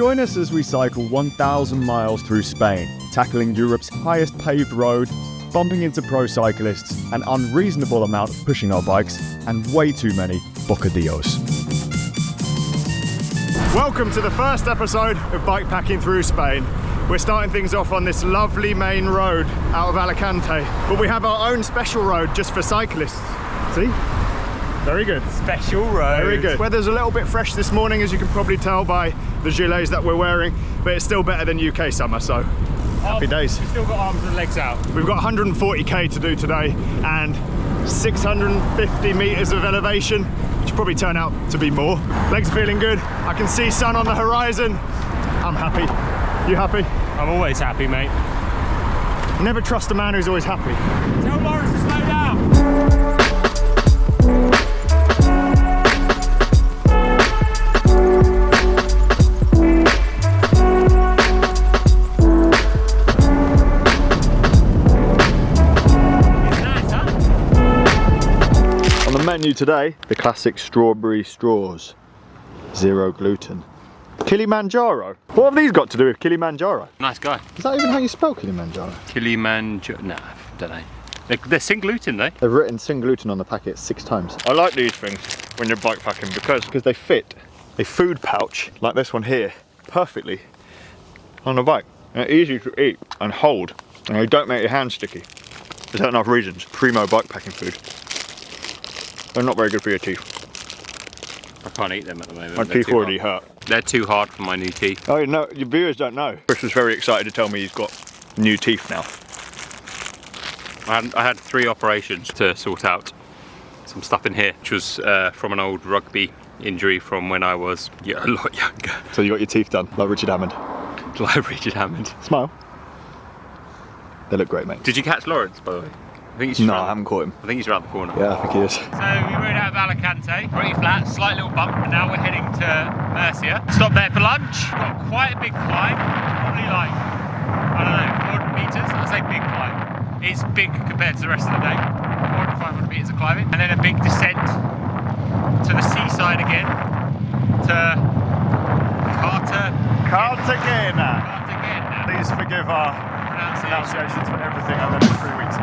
Join us as we cycle 1,000 miles through Spain, tackling Europe's highest paved road, bumping into pro cyclists, an unreasonable amount of pushing our bikes, and way too many bocadillos. Welcome to the first episode of Bikepacking Through Spain. We're starting things off on this lovely main road out of Alicante, but we have our own special road just for cyclists. See? Very good. Special road. Very good. Weather's a little bit fresh this morning, as you can probably tell by the gilets that we're wearing, but it's still better than UK summer, so happy days. We've still got arms and legs out. We've got 140k to do today and 650 meters of elevation, which probably turn out to be more. Legs are feeling good. I can see sun on the horizon. I'm happy. You happy? I'm always happy, mate. Never trust a man who's always happy. Tell Lawrence to slow down. On the menu today, the classic strawberry straws. 0 gluten. Kilimanjaro. What have these got to do with Kilimanjaro? Nice guy. Is that even how you spell Kilimanjaro? Kilimanjaro. Nah, don't know. They're sin gluten though. They've written sin gluten on the packet 6 times. I like these things when you're bikepacking because they fit a food pouch like this one here perfectly on the bike. And they're easy to eat and hold, and they don't make your hands sticky. There's enough reasons. Primo bikepacking food. They're not very good for your teeth. I can't eat them at the moment. My teeth already hurt. They're too hard for my new teeth. Oh no, your viewers don't know. Chris was very excited to tell me he's got new teeth now. I had 3 operations to sort out some stuff in here, which was from an old rugby injury from when I was a lot younger. So you got your teeth done, like Richard Hammond. Like Richard Hammond. Smile. They look great, mate. Did you catch Lawrence, by the way? I think he's no, I haven't caught him. I think he's around the corner. Yeah, I think he is. So we rode out of Alicante, pretty flat, slight little bump, and now we're heading to Murcia. Stopped there for lunch. Got quite a big climb, probably like, I don't know, 400 meters. I'd say big climb. It's big compared to the rest of the day. 400, 500 meters of climbing. And then a big descent to the seaside again, to Cartagena. Cartagena. Please forgive our pronunciations for everything over the next 3 weeks.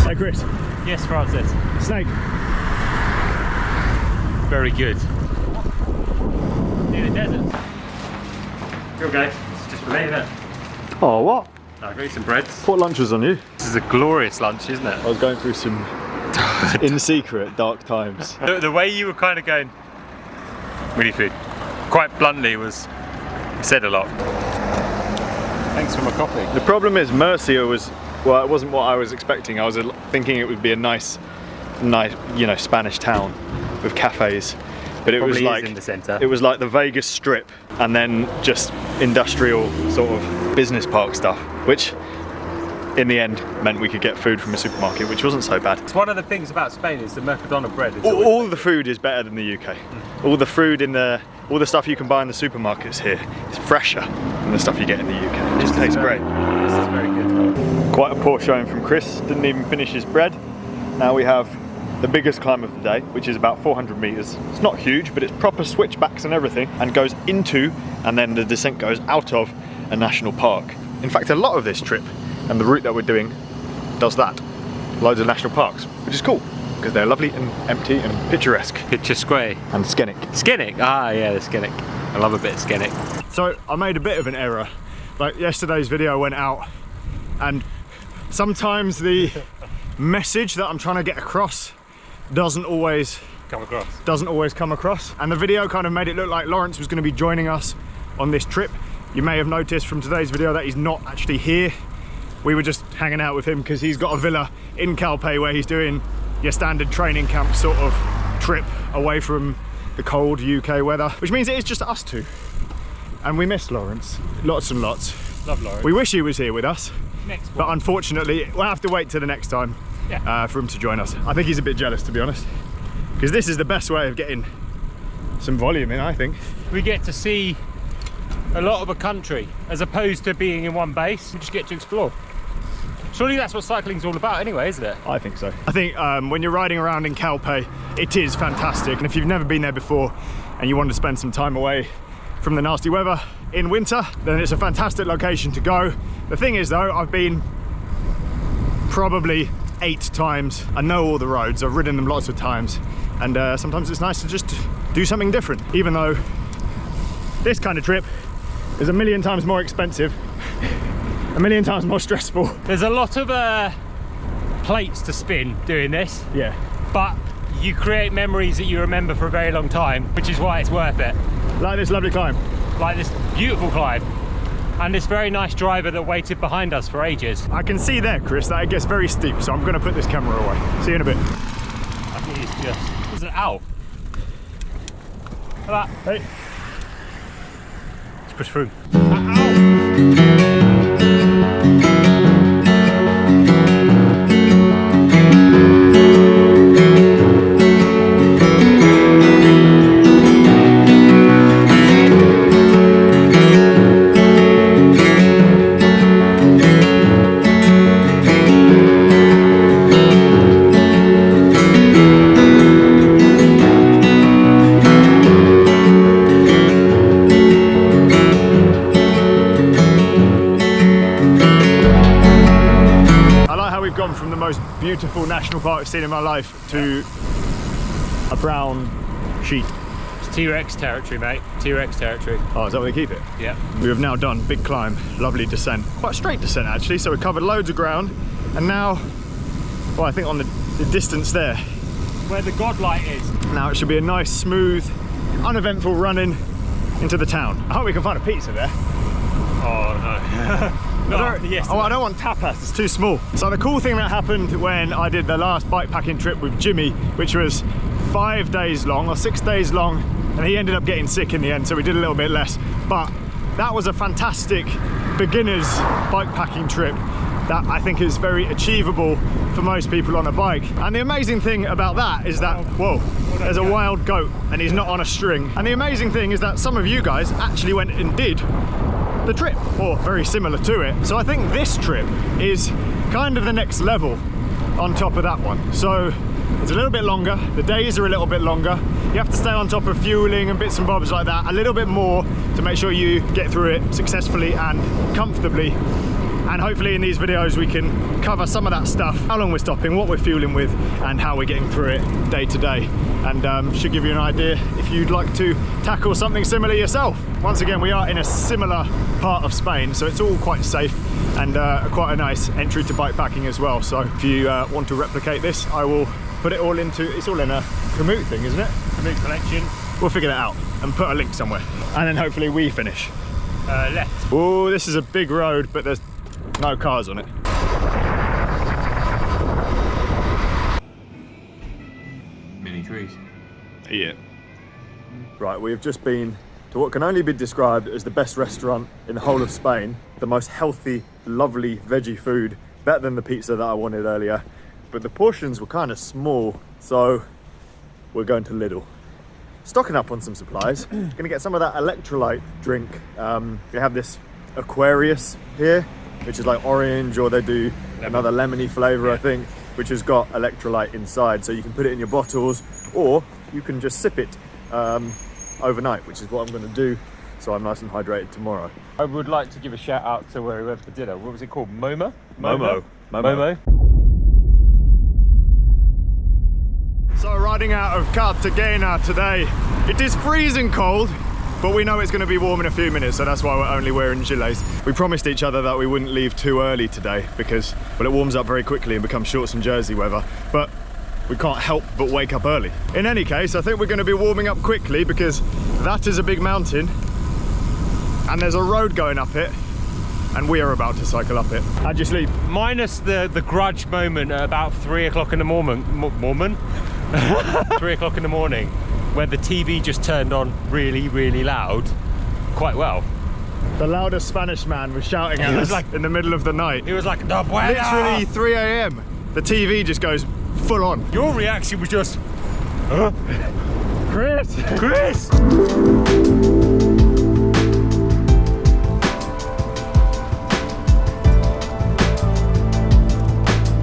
Hey Chris. Yes, Francis. Snake. Very good. Near the desert. Okay, it's just for me, isn't it? Oh, what? I'll go eat some breads. What lunch was on you? This is a glorious lunch, isn't it? I was going through some in secret dark times. The way you were kind of going, we need food, quite bluntly was said a lot. Thanks for my coffee. The problem is Murcia was, well, it wasn't what I was expecting. I was thinking it would be a nice, you know, Spanish town with cafes. But it was like in the centre. It was like the Vegas Strip and then just industrial sort of business park stuff, which in the end meant we could get food from a supermarket, which wasn't so bad. It's one of the things about Spain is the Mercadona bread. All the food is better than the UK. All the food all the stuff you can buy in the supermarkets here is fresher than the stuff you get in the UK. It just tastes great. This is very good. Quite a poor showing from Chris. Didn't even finish his bread. Now we have the biggest climb of the day, which is about 400 meters. It's not huge, but it's proper switchbacks and everything, and goes into, and then the descent goes out of a national park. In fact, a lot of this trip and the route that we're doing does that. Loads of national parks, which is cool because they're lovely and empty and picturesque. Picturesque. And scenic. Scenic, ah yeah, the scenic. I love a bit of scenic. So I made a bit of an error. Like yesterday's video went out, and sometimes the message that I'm trying to get across doesn't always come across. And the video kind of made it look like Lawrence was going to be joining us on this trip. You may have noticed from today's video that he's not actually here. We were just hanging out with him because he's got a villa in Calpe where he's doing your standard training camp sort of trip away from the cold UK weather, which means it is just us two. And we miss Lawrence, lots and lots. Love Lawrence. We wish he was here with us, next one. But unfortunately we'll have to wait till the next time for him to join us. I think he's a bit jealous, to be honest, because this is the best way of getting some volume in, I think. We get to see a lot of a country as opposed to being in one base. You just get to explore. Surely that's what cycling's all about anyway, isn't it? I think so. I think when you're riding around in Calpe, it is fantastic. And if you've never been there before and you want to spend some time away from the nasty weather in winter, then it's a fantastic location to go. The thing is though, I've been probably 8 times. I know all the roads, I've ridden them lots of times. And sometimes it's nice to just do something different, even though this kind of trip is a million times more expensive, a million times more stressful. There's a lot of plates to spin doing this. Yeah. But you create memories that you remember for a very long time, which is why it's worth it. Like this lovely climb. Like this beautiful climb. And this very nice driver that waited behind us for ages. I can see there, Chris, that it gets very steep, so I'm gonna put this camera away. See you in a bit. I think it's just, is it ow? Hello. Hey. Let's push through. From the most beautiful national park I've seen in my life to a brown sheet. It's T-Rex territory, mate. T-Rex territory. Oh, is that where they keep it? Yeah. We have now done big climb, lovely descent. Quite a straight descent actually, so we covered loads of ground. And now, well, I think on the distance there, where the godlight is. Now it should be a nice, smooth, uneventful run-in into the town. I hope we can find a pizza there. Oh no. I don't want tapas, it's too small. So the cool thing that happened when I did the last bikepacking trip with Jimmy, which was 5 days long or 6 days long, and he ended up getting sick in the end, so we did a little bit less. But that was a fantastic beginner's bikepacking trip that I think is very achievable for most people on a bike. And the amazing thing about that is that, whoa, there's a wild goat and he's not on a string. And the amazing thing is that some of you guys actually went and did the trip, or very similar to it. So I think this trip is kind of the next level on top of that one. So it's a little bit longer, the days are a little bit longer, you have to stay on top of fueling and bits and bobs like that a little bit more to make sure you get through it successfully and comfortably. And hopefully in these videos we can cover some of that stuff, how long we're stopping, what we're fueling with, and how we're getting through it day to day. And should give you an idea if you'd like to tackle something similar yourself. Once again, we are in a similar part of Spain, so it's all quite safe and quite a nice entry to bikepacking as well. So if you want to replicate this, I will put it all into, it's all in a Komoot thing, isn't it? Komoot collection. We'll figure that out and put a link somewhere. And then hopefully we finish. Left. Oh, this is a big road, but there's no cars on it. Mini trees. Yeah. Right, we have just been to what can only be described as the best restaurant in the whole of Spain. The most healthy, lovely veggie food, better than the pizza that I wanted earlier. But the portions were kind of small, so we're going to Lidl. Stocking up on some supplies. Gonna get some of that electrolyte drink. They have this Aquarius here, which is like orange, or they do another lemony flavour, I think, which has got electrolyte inside. So you can put it in your bottles, or you can just sip it overnight, which is what I'm going to do, so I'm nice and hydrated tomorrow. I would like to give a shout out to where we went for dinner. What was it called? Momo? Momo. So riding out of Cartagena today. It is freezing cold, but we know it's going to be warm in a few minutes, so that's why we're only wearing gilets. We promised each other that we wouldn't leave too early today because, well, it warms up very quickly and becomes shorts and jersey weather, but we can't help but wake up early. In any case, I think we're going to be warming up quickly because that is a big mountain and there's a road going up it, and we are about to cycle up it. How'd you sleep? Minus the grudge moment at about 3 o'clock in the morning. 3 o'clock in the morning, where the TV just turned on really, really loud, quite well. The loudest Spanish man was shouting at us like, in the middle of the night. He was like, "No bueno!" Literally 3 a.m. The TV just goes full on. Your reaction was just, Chris! Chris!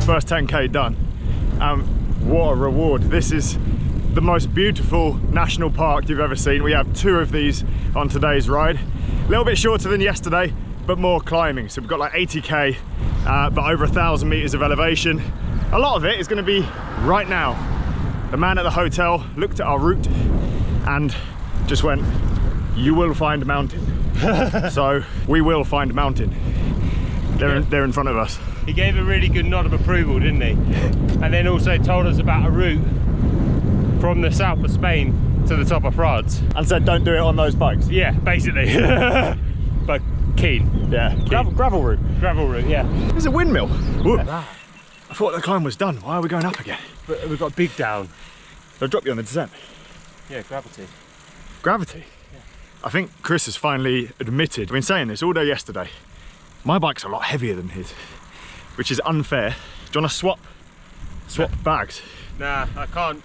First 10k done. What a reward. This is the most beautiful national park you've ever seen. We have 2 of these on today's ride. A little bit shorter than yesterday, but more climbing. So we've got like 80k, but over 1,000 meters of elevation. A lot of it is going to be right now. The man at the hotel looked at our route and just went, "You will find a mountain." So we will find a mountain. They're in front of us. He gave a really good nod of approval, didn't he? And then also told us about a route from the south of Spain to the top of France. And said, don't do it on those bikes. Yeah, basically. But keen. Yeah, Keen. Gravel route. Gravel route, yeah. There's a windmill. Ooh. I thought the climb was done. Why are we going up again? But we've got big down. They'll drop you on the descent. Yeah, gravity. Gravity? Yeah. I think Chris has finally admitted, I've been saying this all day yesterday, my bike's a lot heavier than his, which is unfair. Do you want to swap bags? Nah, I can't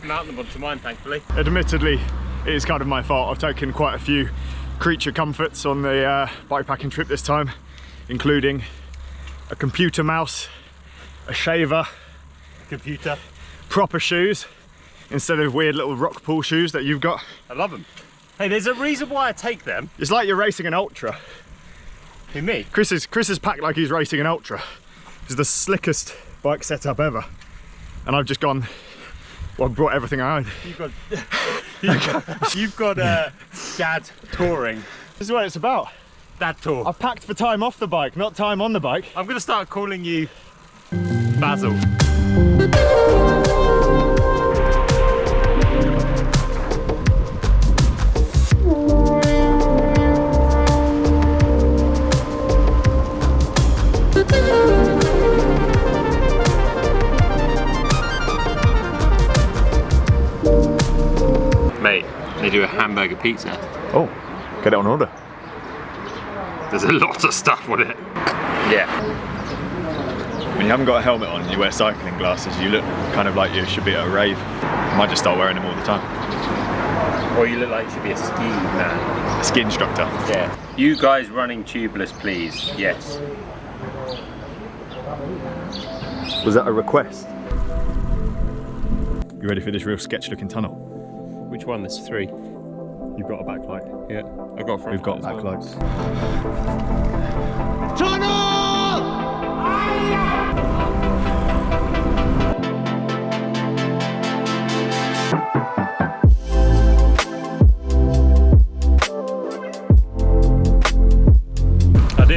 mount them onto mine, thankfully. Admittedly, it is kind of my fault. I've taken quite a few creature comforts on the bikepacking trip this time, including a computer mouse, a shaver, Computer. proper shoes, instead of weird little rock pool shoes that you've got. I love them. Hey, there's a reason why I take them. It's like you're racing an ultra. Who, me? Chris is packed like he's racing an ultra. It's the slickest bike setup ever. And I've just gone, well, I've brought everything I own. You've got dad touring. This is what it's about. Dad tour. I've packed for time off the bike, not time on the bike. I'm gonna start calling you Basil. Mate, they do a hamburger pizza. Oh, get it on order. There's a lot of stuff on it. Yeah. When you haven't got a helmet on and you wear cycling glasses, you look kind of like you should be at a rave. I might just start wearing them all the time. Or you look like you should be a ski man. A ski instructor. Yeah. You guys running tubeless, please. Yes. Was that a request? You ready for this real sketch looking tunnel? Which one? There's 3. You've got a backlight. Yeah. I've got front. We've got light as well. backlights. Tunnel!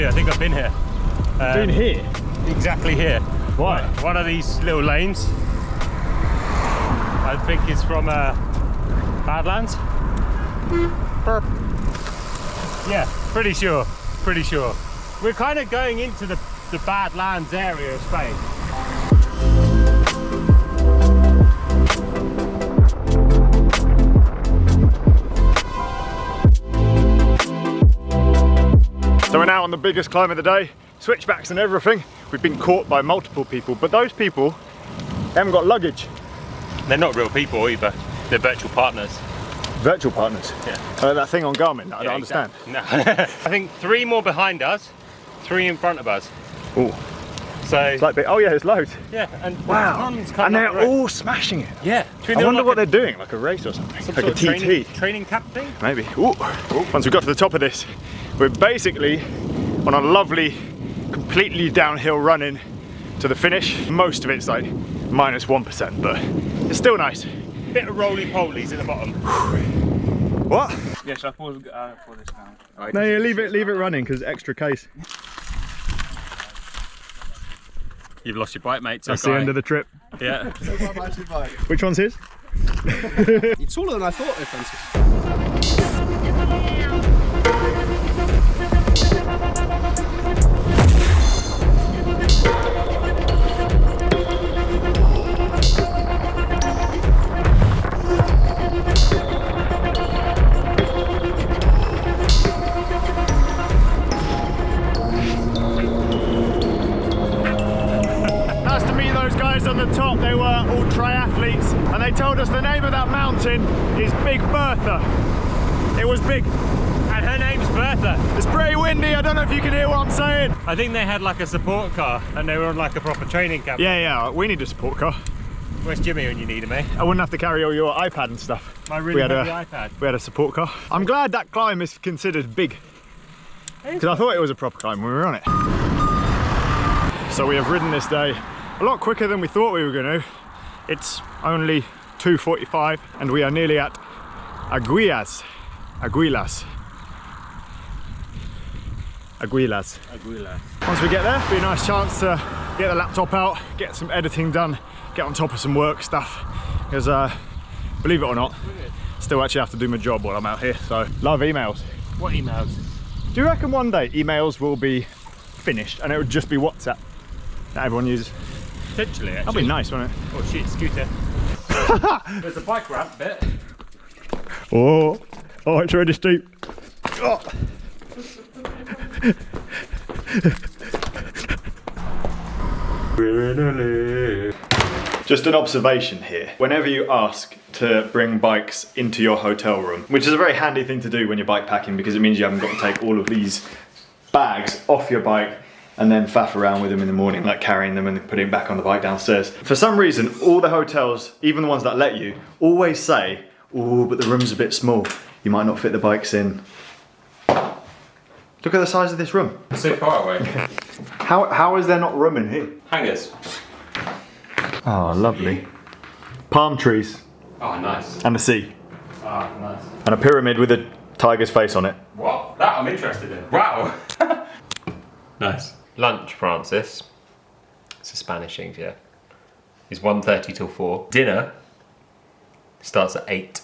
I think I've been here. Been here? Exactly here. Why? One of these little lanes. I think it's from Badlands. Burp. Yeah, pretty sure. Pretty sure. We're kind of going into the Badlands area of Spain. So we're now on the biggest climb of the day, switchbacks and everything. We've been caught by multiple people, but those people haven't got luggage. They're not real people either. They're virtual partners. Virtual partners? Yeah. That thing on Garmin, I don't understand. No. I think 3 more behind us, 3 in front of us. Oh, So it's like, oh yeah, there's loads. yeah, and Wow, tons and coming they're up the road. all smashing it. Yeah. I wonder what they're doing, like a race or something, Some like a sort of TT. training camp thing. Maybe. Ooh. Once we got to the top of this, we're basically on a lovely, completely downhill run in to the finish. Most of it's like -1%, but it's still nice. Bit of roly-polies at the bottom. What? Yes, I pause for this now. No, yeah, leave it running because extra case. You've lost your bike, mate. That's the end of the trip. Yeah. Which one's his? It's taller than I thought, though, Francis. Nice to meet those guys on the top. They were all triathletes and they told us the name of that mountain is Big Bertha. It was big. And her name's Bertha. It's pretty windy, I don't know if you can hear what I'm saying. I think they had like a support car and they were on like a proper training camp. Yeah, we need a support car. Where's Jimmy when you need him, eh? I wouldn't have to carry all your iPad and stuff. My really heavy iPad. We had a support car. I'm glad that climb is considered big, because I thought it was a proper climb when we were on it. So we have ridden this day a lot quicker than we thought we were going to. It's only 2:45 and we are nearly at Aguilas. Once we get there, it'll be a nice chance to get the laptop out, get some editing done, get on top of some work stuff, because believe it or not, still actually have to do my job while I'm out here, so love emails. What emails? Do you reckon one day emails will be finished and it would just be WhatsApp that everyone uses? Potentially, actually. That'd be nice, wouldn't it? Oh shit, scooter. There's a bike ramp bit. Oh, it's really steep. Oh. Just an observation here. Whenever you ask to bring bikes into your hotel room, which is a very handy thing to do when you're bike packing because it means you haven't got to take all of these bags off your bike and then faff around with them in the morning, like carrying them and putting them back on the bike downstairs. For some reason, all the hotels, even the ones that let you, always say, oh, but the room's a bit small. You might not fit the bikes in. Look at the size of this room. It's so far away. How is there not room in here? Hangers. Oh, lovely. Palm trees. Oh, nice. And the sea. Ah, nice. And a pyramid with a tiger's face on it. What? That I'm interested in. Wow. Nice. Lunch, Francis. It's a Spanish thing, yeah. It's 1:30 till 4. Dinner starts at 8.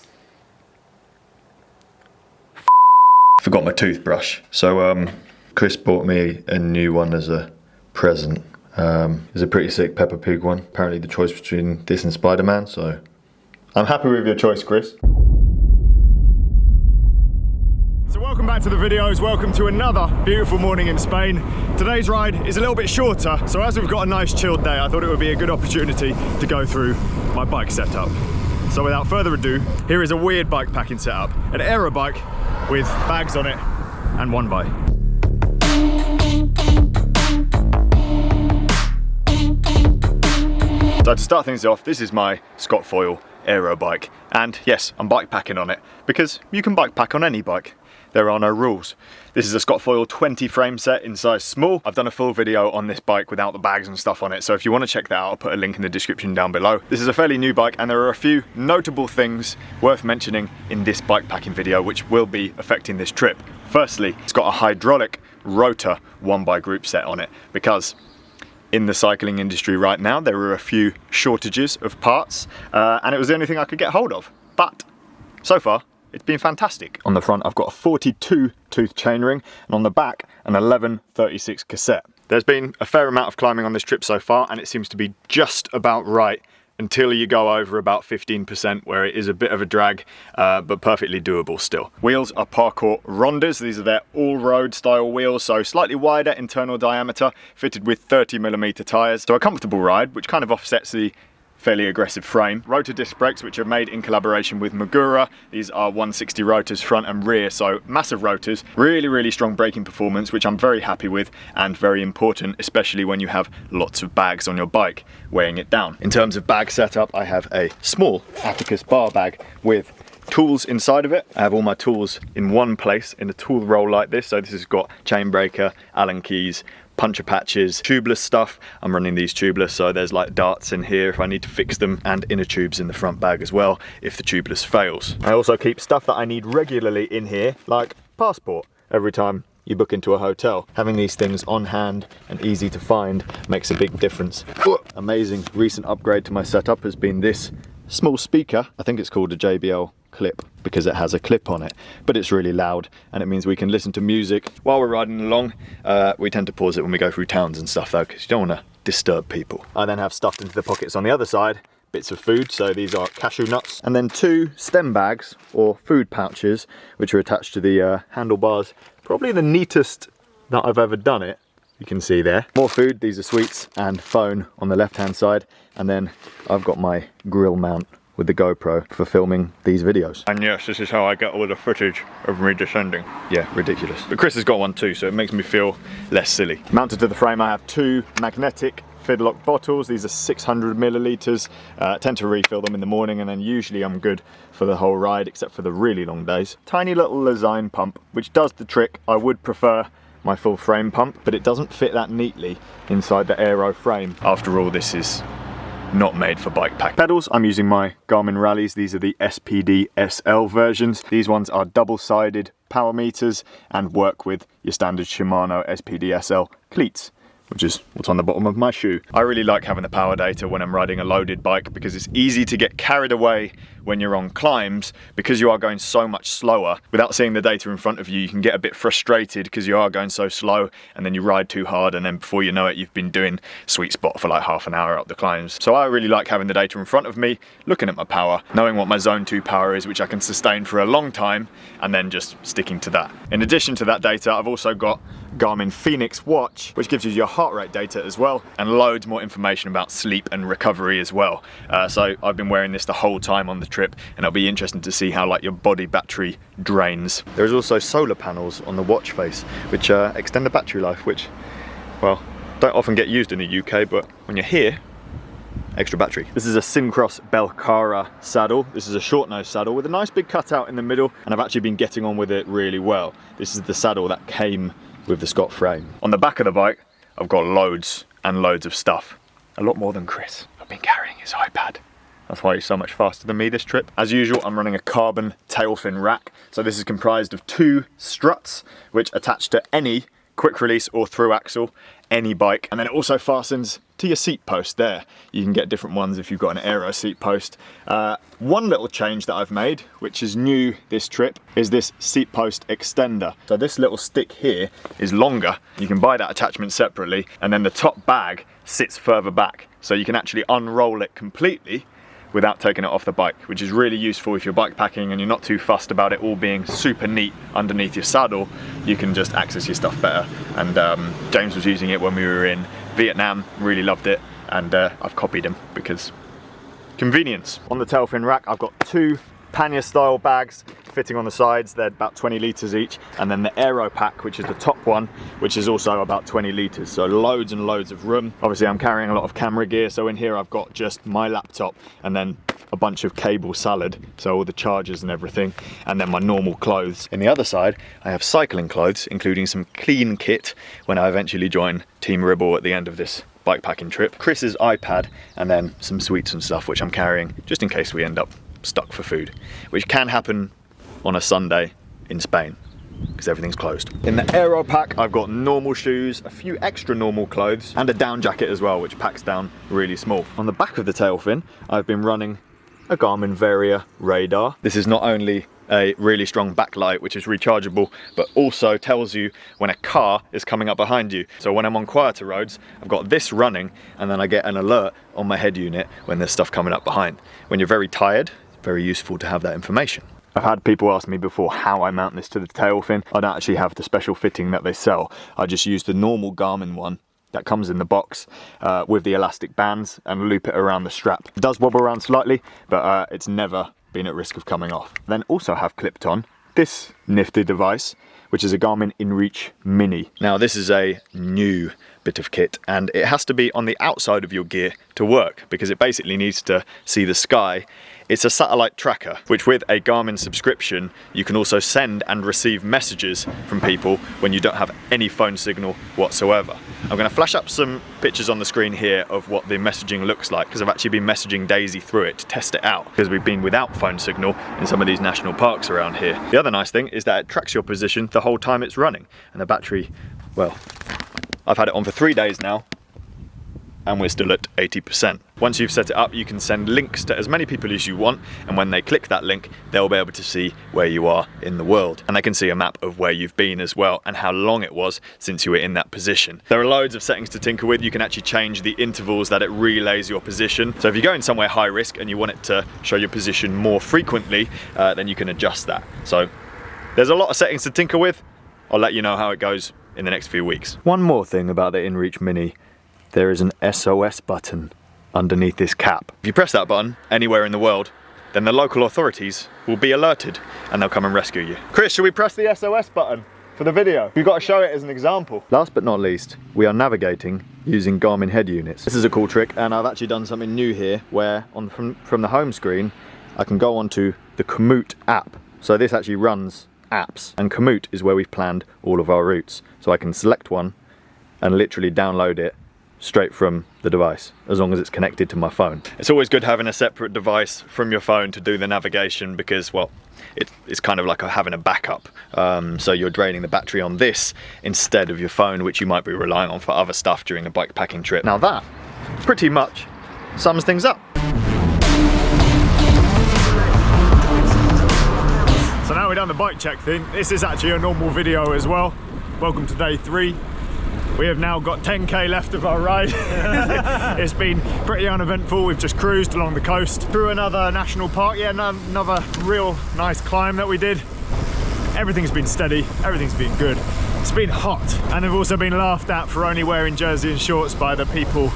Forgot my toothbrush. So Chris bought me a new one as a present. It's a pretty sick Peppa Pig one. Apparently the choice between this and Spider-Man, so I'm happy with your choice, Chris. So welcome back to the videos, welcome to another beautiful morning in Spain. Today's ride is a little bit shorter, so as we've got a nice chilled day, I thought it would be a good opportunity to go through my bike setup. So without further ado, here is a weird bike packing setup. An aero bike with bags on it and one bike. So to start things off, this is my Scott Foil aero bike. And yes, I'm bike packing on it because you can bike pack on any bike. There are no rules. This is a Scott Foil 20 frame set in size small. I've done a full video on this bike without the bags and stuff on it, so if you want to check that out, I'll put a link in the description down below. This is a fairly new bike and there are a few notable things worth mentioning in this bike packing video which will be affecting this trip. Firstly, it's got a hydraulic rotor 1x-group set on it because in the cycling industry right now there are a few shortages of parts and it was the only thing I could get hold of. But so far, it's been fantastic. On the front, I've got a 42 tooth chainring, and on the back, an 11/36 cassette. There's been a fair amount of climbing on this trip so far, and it seems to be just about right until you go over about 15% where it is a bit of a drag, but perfectly doable still. Wheels are Parkour Rondas. These are their all-road style wheels, so slightly wider internal diameter, fitted with 30mm tyres. So a comfortable ride, which kind of offsets the fairly aggressive frame. Rotor disc brakes, which are made in collaboration with Magura. These are 160 rotors front and rear, so massive rotors. Really strong braking performance, which I'm very happy with and very important, especially when you have lots of bags on your bike, weighing it down. In terms of bag setup, I have a small Atticus bar bag with tools inside of it. I have all my tools in one place in a tool roll like this. So this has got chain breaker, Allen keys, puncher patches, tubeless stuff. I'm running these tubeless, so there's like darts in here if I need to fix them, and inner tubes in the front bag as well if the tubeless fails. I also keep stuff that I need regularly in here, like passport, every time you book into a hotel. Having these things on hand and easy to find makes a big difference. Amazing recent upgrade to my setup has been this small speaker. I think it's called a JBL clip because it has a clip on it, but it's really loud and it means we can listen to music while we're riding along. We tend to pause it when we go through towns and stuff though, because you don't want to disturb people. I then have stuffed into the pockets on the other side bits of food, so these are cashew nuts, and then 2 stem bags or food pouches which are attached to the handlebars. Probably the neatest that I've ever done it. You can see there. More food, these are sweets and phone on the left hand side, and then I've got my grill mount with the GoPro for filming these videos. And yes, this is how I get all the footage of me descending. Yeah, ridiculous. But Chris has got one too, so it makes me feel less silly. Mounted to the frame, I have 2 magnetic Fidlock bottles. These are 600 millilitres. Tend to refill them in the morning, and then usually I'm good for the whole ride, except for the really long days. Tiny little Lezyne pump, which does the trick. I would prefer my full frame pump, but it doesn't fit that neatly inside the aero frame. After all, this is not made for bike pack. Pedals, I'm using my Garmin Rallies. These are the SPD SL versions. These ones are double-sided power meters and work with your standard Shimano SPD SL cleats, which is what's on the bottom of my shoe. I really like having the power data when I'm riding a loaded bike because it's easy to get carried away when you're on climbs because you are going so much slower. Without seeing the data in front of you, you can get a bit frustrated because you are going so slow, and then you ride too hard, and then before you know it, you've been doing sweet spot for like half an hour up the climbs. So I really like having the data in front of me, looking at my power, knowing what my zone 2 power is, which I can sustain for a long time, and then just sticking to that. In addition to that data, I've also got Garmin Phoenix watch, which gives you your heart rate data as well, and loads more information about sleep and recovery as well. So I've been wearing this the whole time on the trip, and it'll be interesting to see how like your body battery drains. There's also solar panels on the watch face, which extend the battery life, which, well, don't often get used in the UK, but when you're here, extra battery. This is a Syncross Belcara saddle. This is a short nose saddle with a nice big cutout in the middle, and I've actually been getting on with it really well. This is the saddle that came with the Scott frame. On the back of the bike, I've got loads and loads of stuff. A lot more than Chris. I've been carrying his iPad. That's why he's so much faster than me this trip. As usual, I'm running a carbon tail fin rack. So this is comprised of 2 struts, which attach to any quick release or through axle, any bike. And then it also fastens to your seat post there. You can get different ones if you've got an aero seat post. One little change that I've made, which is new this trip, is this seat post extender. So this little stick here is longer. You can buy that attachment separately, and then the top bag sits further back. So you can actually unroll it completely without taking it off the bike, which is really useful if you're bike packing and you're not too fussed about it all being super neat underneath your saddle. You can just access your stuff better. And James was using it when we were in Vietnam, really loved it, and I've copied him because convenience. On the tail fin rack, I've got 2 pannier style bags fitting on the sides. They're about 20 litres each, and then the aero pack, which is the top one, which is also about 20 litres, so loads and loads of room. Obviously I'm carrying a lot of camera gear, so in here I've got just my laptop and then a bunch of cable salad, so all the chargers and everything, and then my normal clothes. In the other side I have cycling clothes, including some clean kit when I eventually join Team Ribble at the end of this bikepacking trip, Chris's iPad, and then some sweets and stuff which I'm carrying just in case we end up stuck for food, which can happen on a Sunday in Spain because everything's closed. In the aero pack, I've got normal shoes, a few extra normal clothes, and a down jacket as well, which packs down really small. On the back of the tail fin, I've been running a Garmin Varia radar. This is not only a really strong backlight, which is rechargeable, but also tells you when a car is coming up behind you. So when I'm on quieter roads, I've got this running, and then I get an alert on my head unit when there's stuff coming up behind. When you're very tired, it's very useful to have that information. I've had people ask me before how I mount this to the tail fin. I don't actually have the special fitting that they sell. I just use the normal Garmin one that comes in the box with the elastic bands and loop it around the strap. It does wobble around slightly, but it's never been at risk of coming off. Then also have clipped on this nifty device, which is a Garmin InReach Mini. Now this is a new bit of kit, and it has to be on the outside of your gear to work because it basically needs to see the sky. It's a satellite tracker, which with a Garmin subscription, you can also send and receive messages from people when you don't have any phone signal whatsoever. I'm going to flash up some pictures on the screen here of what the messaging looks like, because I've actually been messaging Daisy through it to test it out, because we've been without phone signal in some of these national parks around here. The other nice thing is that it tracks your position the whole time it's running, and the battery, well, I've had it on for 3 days now, and we're still at 80%. Once you've set it up, you can send links to as many people as you want, and when they click that link, they'll be able to see where you are in the world. And they can see a map of where you've been as well, and how long it was since you were in that position. There are loads of settings to tinker with. You can actually change the intervals that it relays your position. So if you're going somewhere high risk and you want it to show your position more frequently, then you can adjust that. So there's a lot of settings to tinker with. I'll let you know how it goes in the next few weeks. One more thing about the InReach Mini. There is an SOS button underneath this cap. If you press that button anywhere in the world, then the local authorities will be alerted and they'll come and rescue you. Chris, should we press the SOS button for the video? You've got to show it as an example. Last but not least, we are navigating using Garmin head units. This is a cool trick, and I've actually done something new here where from the home screen, I can go onto the Komoot app. So this actually runs apps, and Komoot is where we've planned all of our routes. So I can select one and literally download it straight from the device, as long as it's connected to my phone. It's always good having a separate device from your phone to do the navigation because, well, it's kind of like having a backup. So you're draining the battery on this instead of your phone, which you might be relying on for other stuff during a bike packing trip. Now that pretty much sums things up. So now we're done the bike check thing. This is actually a normal video as well. Welcome to day 3. We have now got 10k left of our ride. It's been pretty uneventful. We've just cruised along the coast through another national park. Yeah, another real nice climb that we did. Everything's been steady, everything's been good. It's been hot, and I've also been laughed at for only wearing jersey and shorts by the people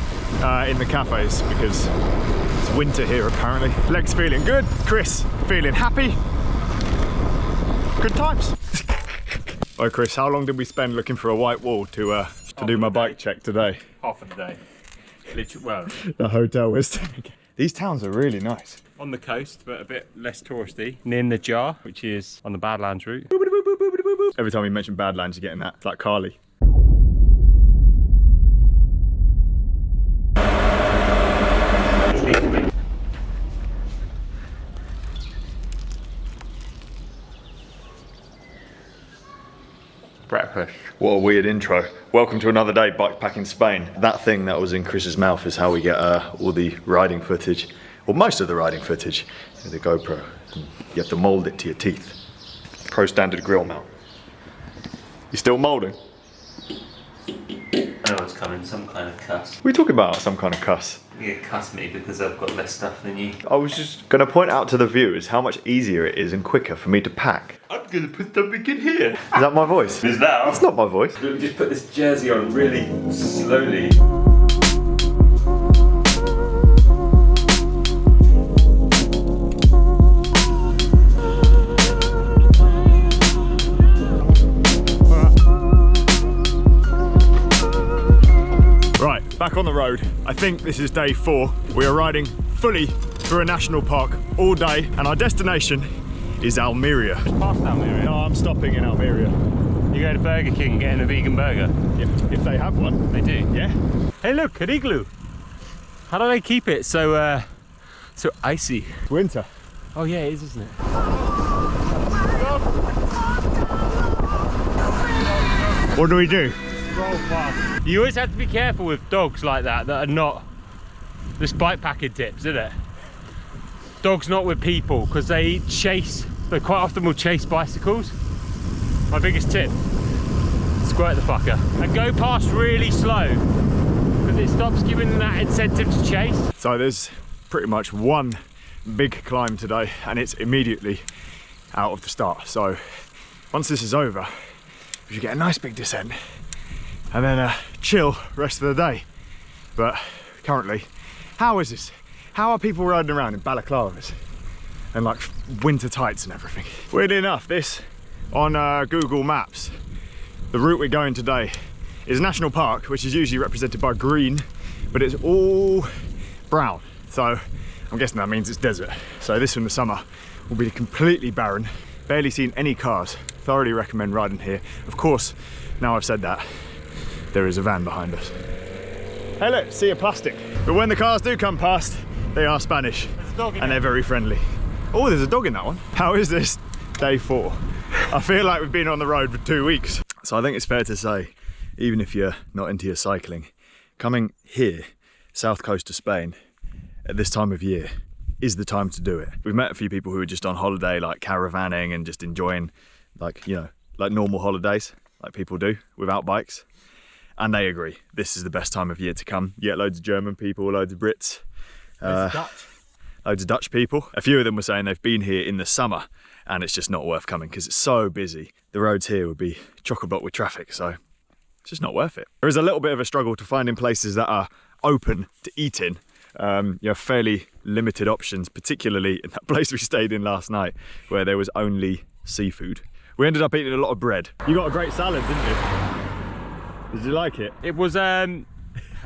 in the cafes because it's winter here apparently. Legs feeling good, Chris feeling happy. Good times. Right, Chris, how long did we spend looking for a white wall to do my bike check today? Half of the day. Literally, well, the hotel was. These towns are really nice. on the coast, but a bit less touristy. Near the Jar, which is on the Badlands route. Every time you mention Badlands, you're getting that. It's like Carly. Breakfast. What a weird intro. Welcome to another day bikepacking Spain. That thing that was in Chris's mouth is how we get all the riding footage, or most of the riding footage, with the GoPro. And you have to mould it to your teeth. Pro standard grill mount. You still moulding? I know what's coming, some kind of cuss. What are you talking about, some kind of cuss? You cuss me because I've got less stuff than you. I was just going to point out to the viewers how much easier it is and quicker for me to pack. I'm going to put something in here. Is that my voice? Is that? It's not my voice. Let me just put this jersey on really slowly. Right, back on the road. I think this is day 4. We are riding fully through a national park all day, and our destination is Almeria. Past Almeria. No, I'm stopping in Almeria. You go to Burger King and getting a vegan burger. If they have one. They do. Yeah. Hey look, an igloo. How do they keep it so so icy? It's winter. Oh yeah, it is, isn't it? What do we do? You always have to be careful with dogs like that are not just bike packing tips, isn't it? Dogs not with people, because they quite often will chase bicycles. My biggest tip, squirt the fucker. And go past really slow, because it stops giving them that incentive to chase. So there's pretty much one big climb today, and it's immediately out of the start. So once this is over, we should get a nice big descent and then a chill rest of the day. But currently, how is this? How are people riding around in balaclavas and like winter tights and everything? Weirdly enough, this on Google Maps, the route we're going today is a national park, which is usually represented by green, but it's all brown. So I'm guessing that means it's desert. So this in the summer will be completely barren. Barely seen any cars. Thoroughly recommend riding here. Of course, now I've said that, there is a van behind us. Hey look, sea of plastic. But when the cars do come past, they are Spanish and they're very friendly. Oh, there's a dog in that one. How is this day 4? I feel like we've been on the road for 2 weeks. So I think it's fair to say, even if you're not into your cycling, coming here, south coast of Spain, at this time of year, is the time to do it. We've met a few people who are just on holiday, like caravanning and just enjoying, like, you know, like normal holidays, like people do without bikes. And they agree, this is the best time of year to come. You get loads of German people, loads of Brits. Loads of Dutch people. A few of them were saying they've been here in the summer and it's just not worth coming because it's so busy. The roads here would be chock-a-block with traffic, so it's just not worth it. There is a little bit of a struggle to finding places that are open to eat in, you have fairly limited options, particularly in that place we stayed in last night where there was only seafood. We ended up eating a lot of bread. You got a great salad, didn't you? Did you like it? It was a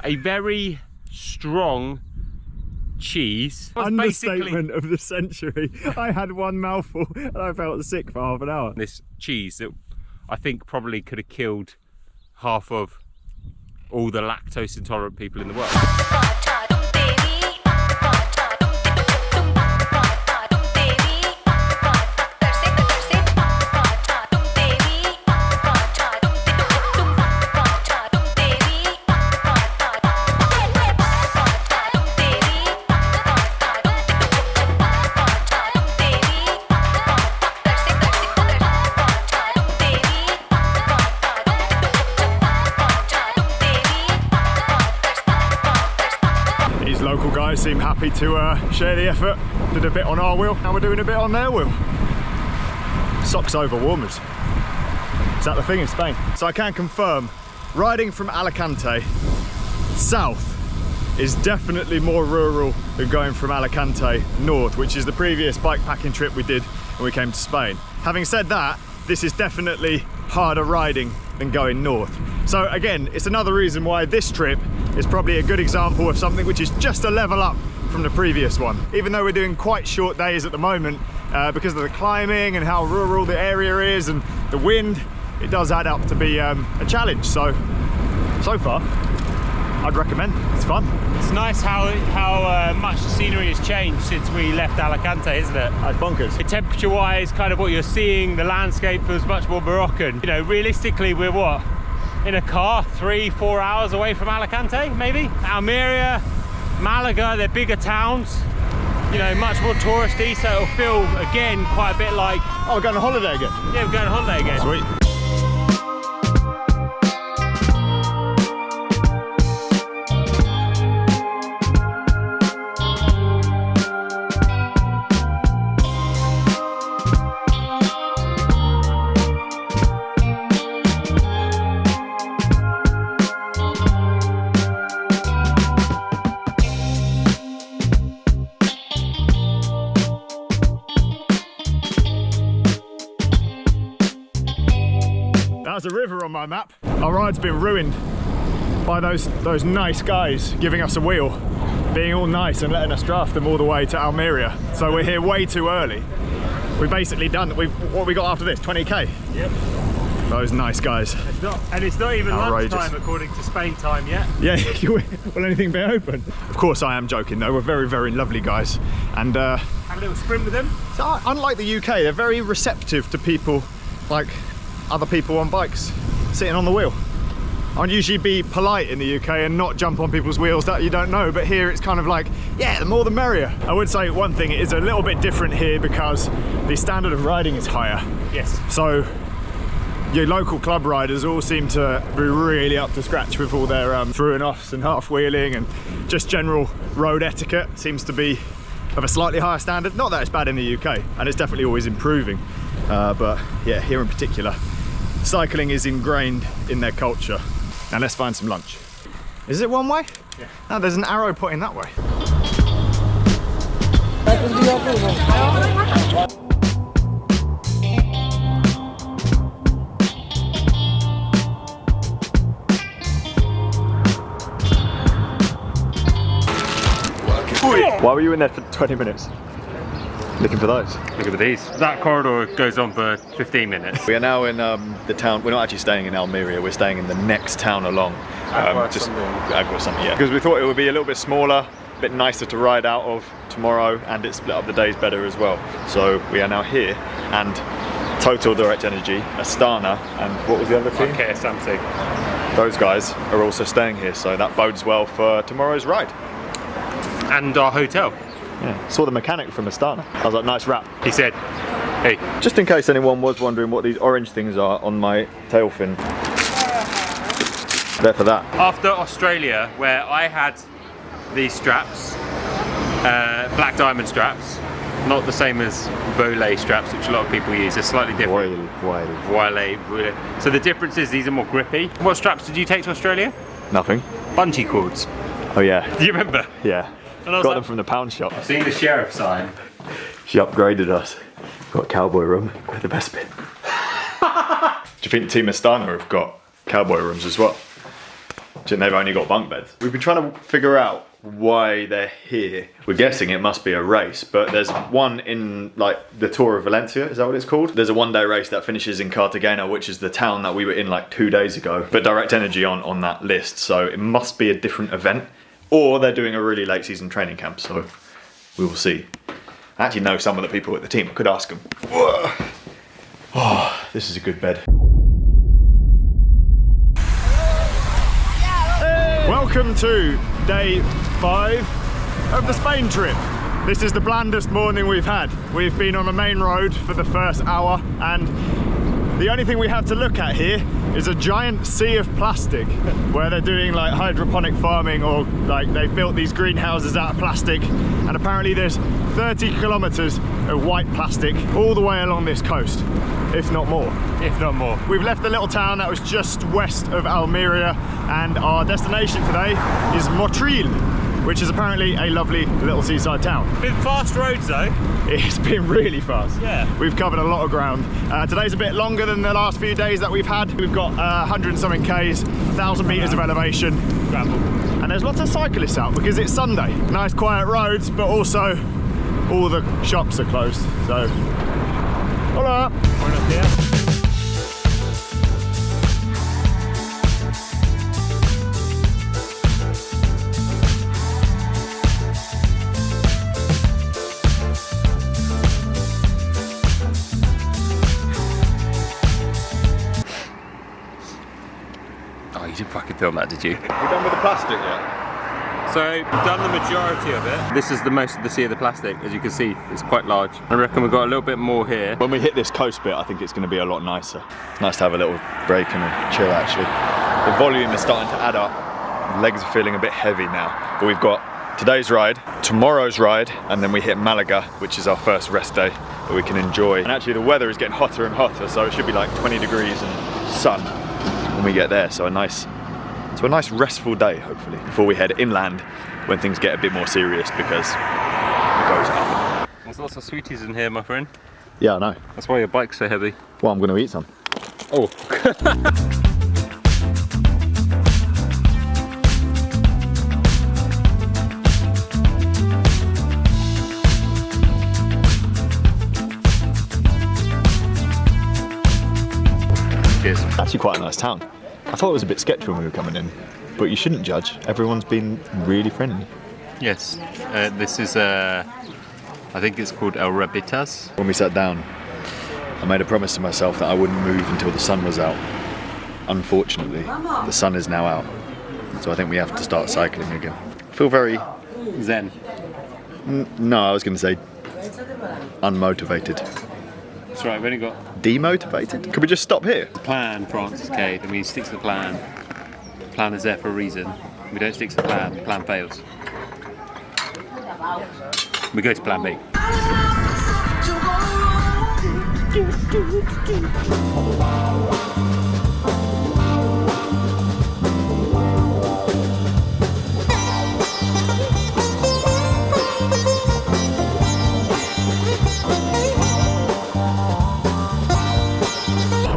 very strong cheese. Understatement of the century. I had one mouthful and I felt sick for half an hour. This cheese that I think probably could have killed half of all the lactose intolerant people in the world. Local guys seem happy to share the effort. Did a bit on our wheel, now we're doing a bit on their wheel. Socks over warmers. Is that the thing in Spain? So I can confirm, riding from Alicante south is definitely more rural than going from Alicante north, which is the previous bikepacking trip we did when we came to Spain. Having said that, this is definitely harder riding than going north. So again, it's another reason why this trip is probably a good example of something which is just a level up from the previous one. Even though we're doing quite short days at the moment, because of the climbing and how rural the area is and the wind, it does add up to be a challenge. So far, I'd recommend. It's fun. It's nice how much the scenery has changed since we left Alicante, isn't it? That's bonkers. Temperature-wise, kind of what you're seeing, the landscape feels much more Moroccan. You know, realistically, we're what? In a car 3-4 hours away from Alicante, maybe? Almeria, Malaga, they're bigger towns, you know, much more touristy, so it'll feel again quite a bit like, oh, we're going on holiday again. Yeah, we're going on holiday again. Sweet. There's a river on my map. Our ride's been ruined by those nice guys giving us a wheel, being all nice and letting us draft them all the way to Almeria. So we're here way too early. We've basically done, what we got after this, 20k? Yep. Those nice guys. It's not even outrageous. lunchtime according to Spain time yet. Yeah, will anything be open? Of course I am joking though, we're very, very lovely guys. And have a little sprint with them. So unlike the UK, they're very receptive to people like other people on bikes sitting on the wheel. I'd usually be polite in the UK and not jump on people's wheels that you don't know, but here it's kind of like, yeah, the more the merrier. I would say one thing, it is a little bit different here because the standard of riding is higher. Yes. So your local club riders all seem to be really up to scratch with all their through and offs and half wheeling, and just general road etiquette seems to be of a slightly higher standard. Not that it's bad in the UK, and it's definitely always improving. But yeah, here in particular, cycling is ingrained in their culture. Now let's find some lunch. Is it one way? Yeah. No, there's an arrow pointing that way. Why were you in there for 20 minutes? Looking for those. Look at these. That corridor goes on for 15 minutes. We are now in the town. We're not actually staying in Almeria, we're staying in the next town along. Just Aguilas, yeah. Because we thought it would be a little bit smaller, a bit nicer to ride out of tomorrow, and it split up the days better as well. So we are now here, and Total Direct Energy, Astana, and what was the other team? Okay, something. Those guys are also staying here, so that bodes well for tomorrow's ride. And our hotel. Yeah. Saw the mechanic from Astana. I was like, nice wrap. He said, hey. Just in case anyone was wondering what these orange things are on my tail fin. There for that. After Australia, where I had these straps, black diamond straps, not the same as voile straps, which a lot of people use. They're slightly different. Voile. So the difference is these are more grippy. What straps did you take to Australia? Nothing. Bungee cords. Oh yeah. Do you remember? Yeah. Got them from the pound shop. I've seen the sheriff sign. She upgraded us. Got a cowboy room with the best bit. Do you think Team Astana have got cowboy rooms as well? Do you think they've only got bunk beds? We've been trying to figure out why they're here. We're guessing it must be a race, but there's one in like the Tour of Valencia, is that what it's called? There's a one-day race that finishes in Cartagena, which is the town that we were in like 2 days ago, but Direct Energy on that list, so it must be a different event, or they're doing a really late season training camp, so we will see. I actually know some of the people at the team, I could ask them. Whoa. Oh, this is a good bed. Welcome to day 5 of the Spain trip. This is the blandest morning we've had. We've been on a main road for the first hour, and the only thing we have to look at here is a giant sea of plastic where they're doing like hydroponic farming, or like they've built these greenhouses out of plastic, and apparently there's 30 kilometers of white plastic all the way along this coast, if not more. If not more. We've left the little town that was just west of Almeria, and our destination today is Motril, which is apparently a lovely little seaside town. Been fast roads though. It's been really fast. Yeah. We've covered a lot of ground. Today's a bit longer than the last few days that we've had. We've got 100 and something Ks, 1,000 meters of elevation. Gravel. And there's lots of cyclists out because it's Sunday. Nice quiet roads, but also all the shops are closed. So, hola. Buenos dias. Oh, you didn't fucking film that, did you? We're done with the plastic yet? So we've done the majority of it. This is the most of the sea of the plastic, as you can see. It's quite large. I reckon we've got a little bit more here. When we hit this coast bit, I think it's going to be a lot nicer. It's nice to have a little break and a chill actually. The volume is starting to add up. Legs are feeling a bit heavy now. But we've got today's ride, tomorrow's ride, and then we hit Malaga, which is our first rest day that we can enjoy. And actually the weather is getting hotter and hotter, so it should be like 20 degrees and sun when we get there. So a nice restful day, hopefully, before we head inland when things get a bit more serious, because it goes up. There's lots of sweeties in here, my friend. Yeah, I know. That's why your bike's so heavy. Well, I'm going to eat some. Oh. Cheers. Actually quite a nice town. I thought it was a bit sketchy when we were coming in, but you shouldn't judge. Everyone's been really friendly. Yes. This is, I think it's called El Rabitas. When we sat down, I made a promise to myself that I wouldn't move until the sun was out. Unfortunately, the sun is now out, so I think we have to start cycling again. I feel very... Zen. No, I was going to say unmotivated. That's right, we've only got Demotivated? Could we just stop here? the plan, Francis Cade, and we stick to the plan. The plan is there for a reason. We don't stick to the plan fails. We go to plan B.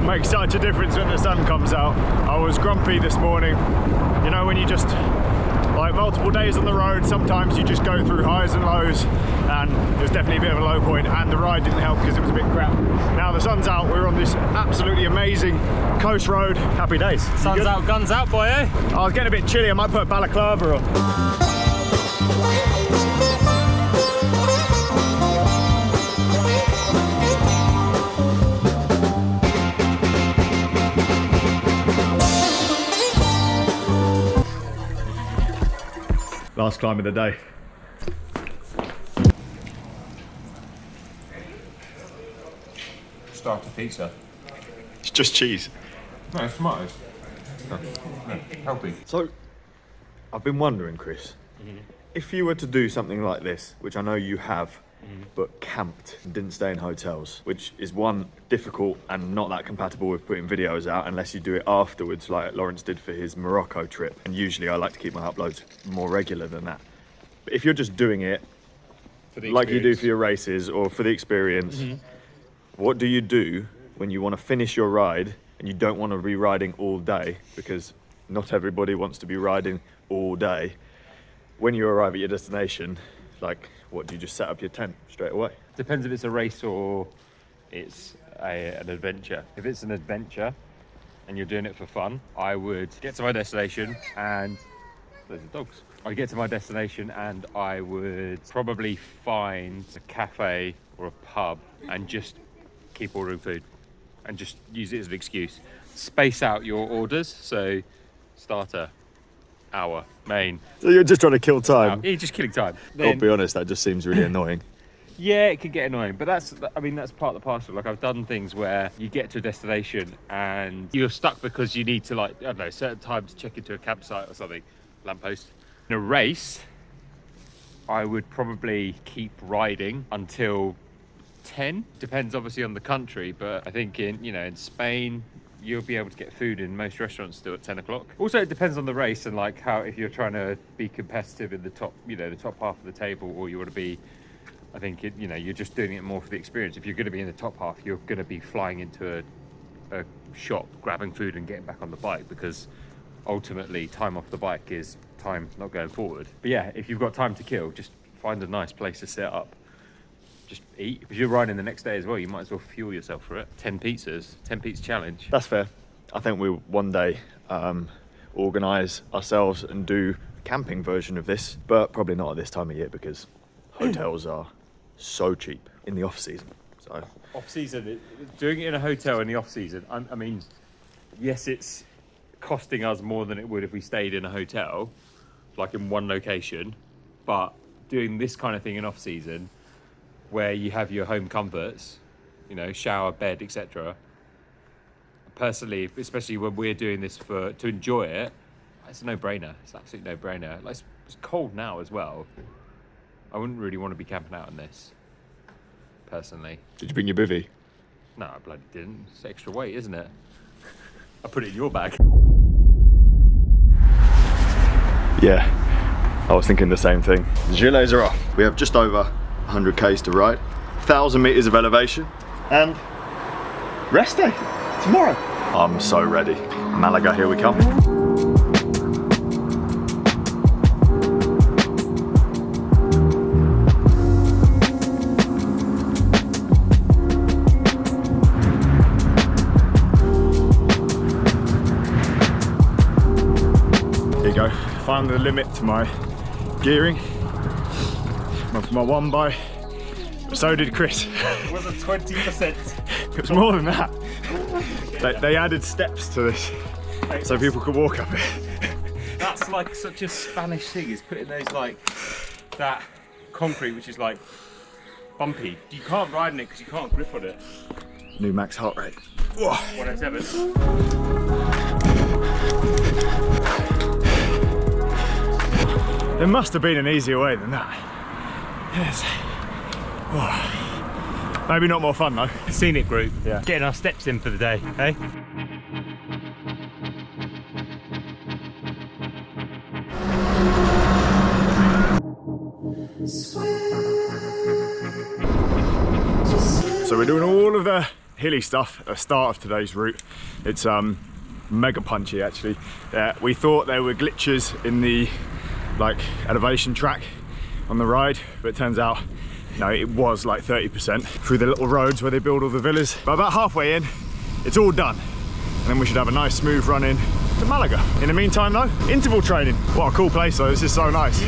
Makes such a difference when the sun comes out. I was grumpy this morning. You know, when you just, like multiple days on the road, sometimes you just go through highs and lows, and it was definitely a bit of a low point, and the ride didn't help because it was a bit crap. Now the sun's out, we're on this absolutely amazing coast road. Happy days. Sun's out, guns out, boy, eh? I was getting a bit chilly, I might put a balaclava on. Last climb of the day. Starter pizza. It's just cheese. No, it's tomatoes. No, healthy. So, I've been wondering, Chris, if you were to do something like this, which I know you have, but camped and didn't stay in hotels, which is one, difficult and not that compatible with putting videos out unless you do it afterwards, like Lawrence did for his Morocco trip. And usually I like to keep my uploads more regular than that. But if you're just doing it like you do for your races or for the experience, what do you do when you want to finish your ride and you don't want to be riding all day? Because not everybody wants to be riding all day. When you arrive at your destination, like, what, do you just set up your tent straight away? Depends if it's a race or it's an adventure. If it's an adventure and you're doing it for fun, I would get to my destination and there's the dogs. I'd get to my destination and I would probably find a cafe or a pub and just keep ordering food and just use it as an excuse. Space out your orders, so starter, hour, main. So you're just trying to kill time? You're just killing time. I'll be honest, that just seems really annoying. Yeah, it can get annoying, but that's part of the parcel. Like, I've done things where you get to a destination and you're stuck because you need to, like, I don't know, certain times check into a campsite or something, lamppost. In a race, I would probably keep riding until 10. Depends obviously on the country, but I think in Spain, you'll be able to get food in most restaurants still at 10 o'clock. Also, it depends on the race and like how, if you're trying to be competitive in the top, the top half of the table, or you want to be, I think, you're just doing it more for the experience. If you're going to be in the top half, you're going to be flying into a shop, grabbing food and getting back on the bike, because ultimately time off the bike is time not going forward. But yeah, if you've got time to kill, just find a nice place to set up. Just eat. If you're riding the next day as well, you might as well fuel yourself for it. 10 pizza challenge. That's fair. I think we'll one day organise ourselves and do a camping version of this, but probably not at this time of year because hotels are so cheap in the off season. So off season, doing it in a hotel in the off season, I mean, yes, it's costing us more than it would if we stayed in a hotel, like in one location, but doing this kind of thing in off season, where you have your home comforts, shower, bed, etc. Personally, especially when we're doing this to enjoy it, it's a no-brainer. It's an absolute no-brainer. Like, it's cold now as well. I wouldn't really want to be camping out in this, personally. Did you bring your bivvy? No, I bloody didn't. It's extra weight, isn't it? I put it in your bag. Yeah, I was thinking the same thing. The gilets are off. We have just over 100 k's to ride, 1,000 meters of elevation, and rest day tomorrow. I'm so ready. Malaga, here we come. Here you go. Found the limit to my gearing. For my one by, so did Chris. It was a 20%. It was more than that. They added steps to this, so people could walk up it. That's like such a Spanish thing, is putting those, like, that concrete which is like bumpy. You can't ride in it because you can't grip on it. New max heart rate. 107. There must have been an easier way than that. Yes. Oh. Maybe not more fun though. Scenic group. Yeah. Getting our steps in for the day, eh? So we're doing all of the hilly stuff at the start of today's route. It's mega punchy actually. We thought there were glitches in the elevation track on the ride, but it turns out no, it was like 30% through the little roads where they build all the villas. But about halfway in, it's all done. And then we should have a nice smooth run in to Malaga. In the meantime though, interval training. What a cool place though, this is so nice.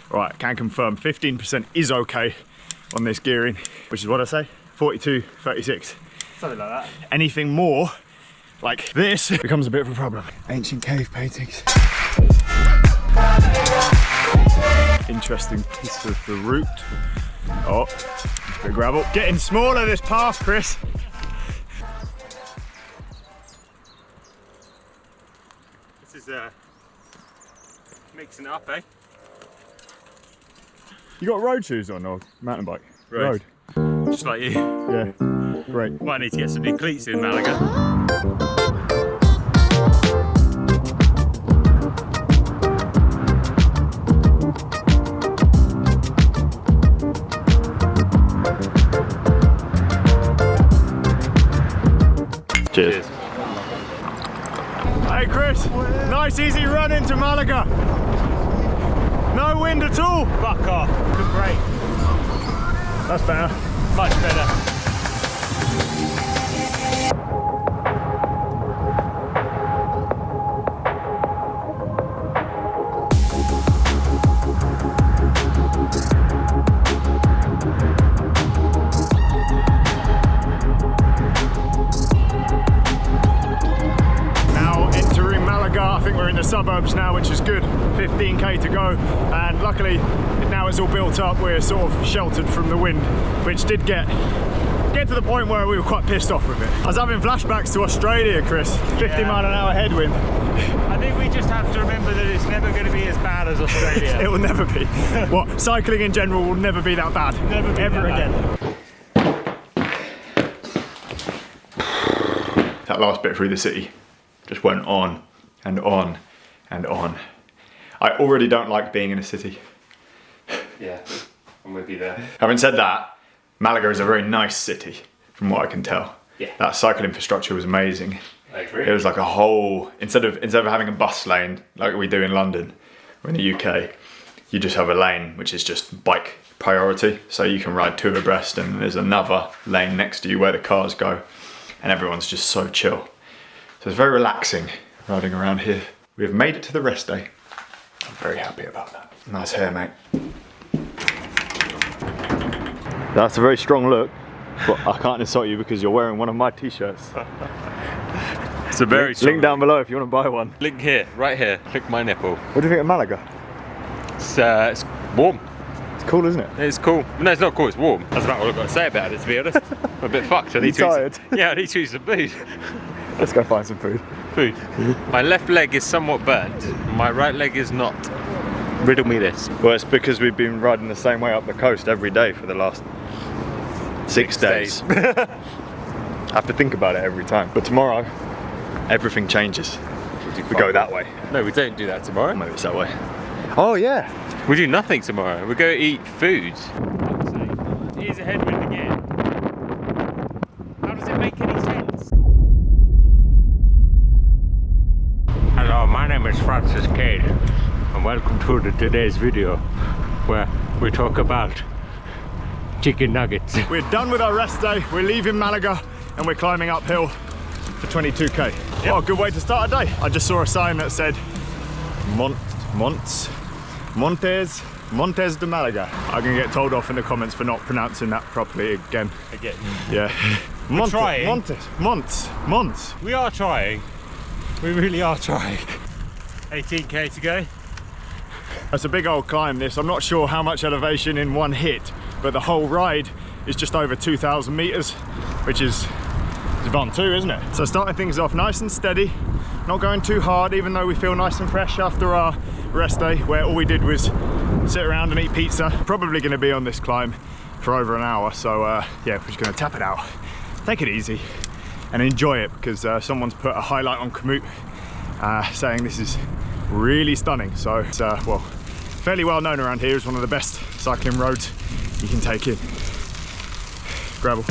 Right, can confirm 15% is okay on this gearing, which is what I say, 42, 36. Something like that. Anything more like this becomes a bit of a problem. Ancient cave paintings. Interesting piece of the route. Oh, a bit of gravel. Getting smaller this path, Chris. This is mixing it up, eh? You got road shoes on or mountain bike? Road. Just like you. Yeah, great. Might need to get some new cleats in Malaga. Cheers. Hey Chris, nice easy run into Malaga. No wind at all. Fuck off. Good break. That's better. Much better. I think we're in the suburbs now, which is good. 15k to go, and luckily now it's all built up. We're sort of sheltered from the wind, which did get to the point where we were quite pissed off with it. I was having flashbacks to Australia, Chris. 50 mile an hour headwind. I think we just have to remember that it's never going to be as bad as Australia. It will never be. What, cycling in general will never be that bad. Never be ever that again. Bad. That last bit through the city just went on and on and on. I already don't like being in a city. Yeah, I'm with you there. Having said that, Malaga is a very nice city, from what I can tell. Yeah. That cycle infrastructure was amazing. I agree. It was like a whole, instead of having a bus lane like we do in London or in the UK, you just have a lane which is just bike priority. So you can ride two abreast and there's another lane next to you where the cars go, and everyone's just so chill. So it's very relaxing riding around here. We have made it to the rest day. I'm very happy about that. Nice hair, mate. That's a very strong look, but I can't insult you because you're wearing one of my t-shirts. It's a very strong Link down below if you want to buy one. Link here, right here. Click my nipple. What do you think of Malaga? It's warm. It's cool, isn't it? It's cool. No, it's not cool, it's warm. That's about all I've got to say about it, to be honest. I'm a bit fucked. I need to tired? Yeah, I need to eat some food. Let's go find some food. My left leg is somewhat burnt. My right leg is not. Riddle me this. Well, it's because we've been riding the same way up the coast every day for the last 6 days. I have to think about it every time. But tomorrow, everything changes. We go that way. No, we don't do that tomorrow. Maybe it's that way. Oh yeah. We do nothing tomorrow. We go eat food. Here's a headwind again. How does it make any sense? Hello, my name is Francis Cade, and welcome to today's video where we talk about chicken nuggets. We're done with our rest day. We're leaving Malaga and we're climbing uphill for 22k. Yep. Oh, good way to start a day. I just saw a sign that said Montes de Malaga. I'm gonna get told off in the comments for not pronouncing that properly again. Yeah. Montes. We are trying. We really are trying. 18k to go. That's a big old climb, this. I'm not sure how much elevation in one hit, but the whole ride is just over 2,000 meters, which is Van 2, isn't it? So starting things off nice and steady, not going too hard, even though we feel nice and fresh after our rest day, where all we did was sit around and eat pizza. Probably going to be on this climb for over an hour, so yeah, we're just going to tap it out, take it easy and enjoy it, because someone's put a highlight on Komoot saying this is really stunning. So it's well, fairly well known around here as one of the best cycling roads you can take in. Gravel.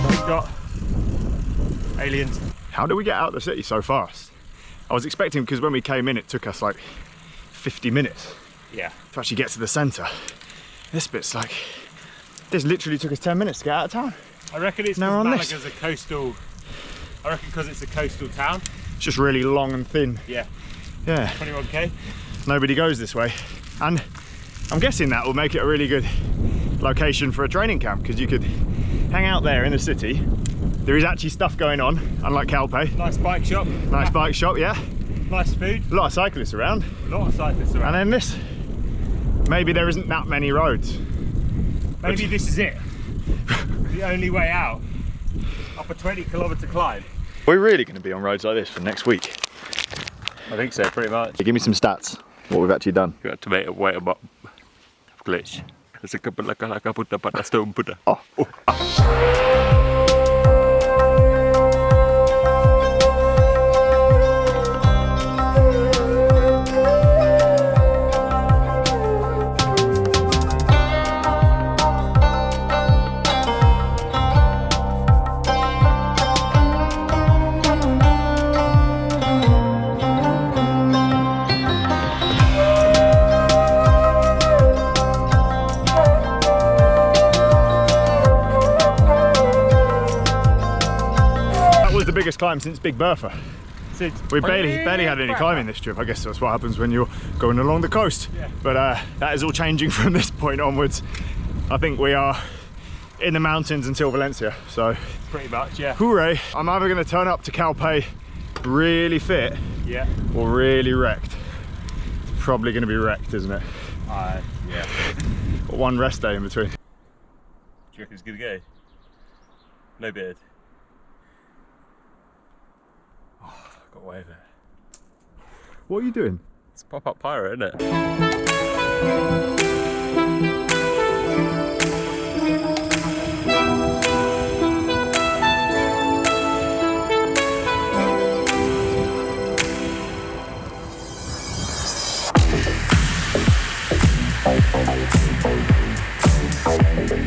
We've got aliens. How did we get out of the city so fast? I was expecting, because when we came in it took us like 50 minutes to actually get to the centre. This bit's like, this literally took us 10 minutes to get out of town. I reckon it's because Malaga's a coastal, I reckon because it's a coastal town. It's just really long and thin. Yeah. 21k. Nobody goes this way. And I'm guessing that will make it a really good location for a training camp, because you could hang out there in the city. There is actually stuff going on, unlike Calpe. Nice bike shop. Nice bike shop, yeah. Nice food. A lot of cyclists around. A lot of cyclists around. And then this, maybe there isn't that many roads. Maybe this is it. The only way out. Up a 20-kilometre climb. We're really going to be on roads like this for next week. I think so, pretty much. Give me some stats, what we've actually done. You got to make a wait about glitch. There's a couple like a Buddha, but a stone Buddha. Oh. The biggest climb since Big Bertha. We barely had any climbing this trip. I guess that's what happens when you're going along the coast. Yeah. But that is all changing from this point onwards. I think we are in the mountains until Valencia. So pretty much, yeah. Hooray! I'm either going to turn up to Calpe really fit, yeah, or really wrecked. It's probably going to be wrecked, isn't it? Yeah. Got one rest day in between. Do you reckon it's gonna go? No beard. Got away with it. What are you doing? It's a pop-up pyro, isn't it?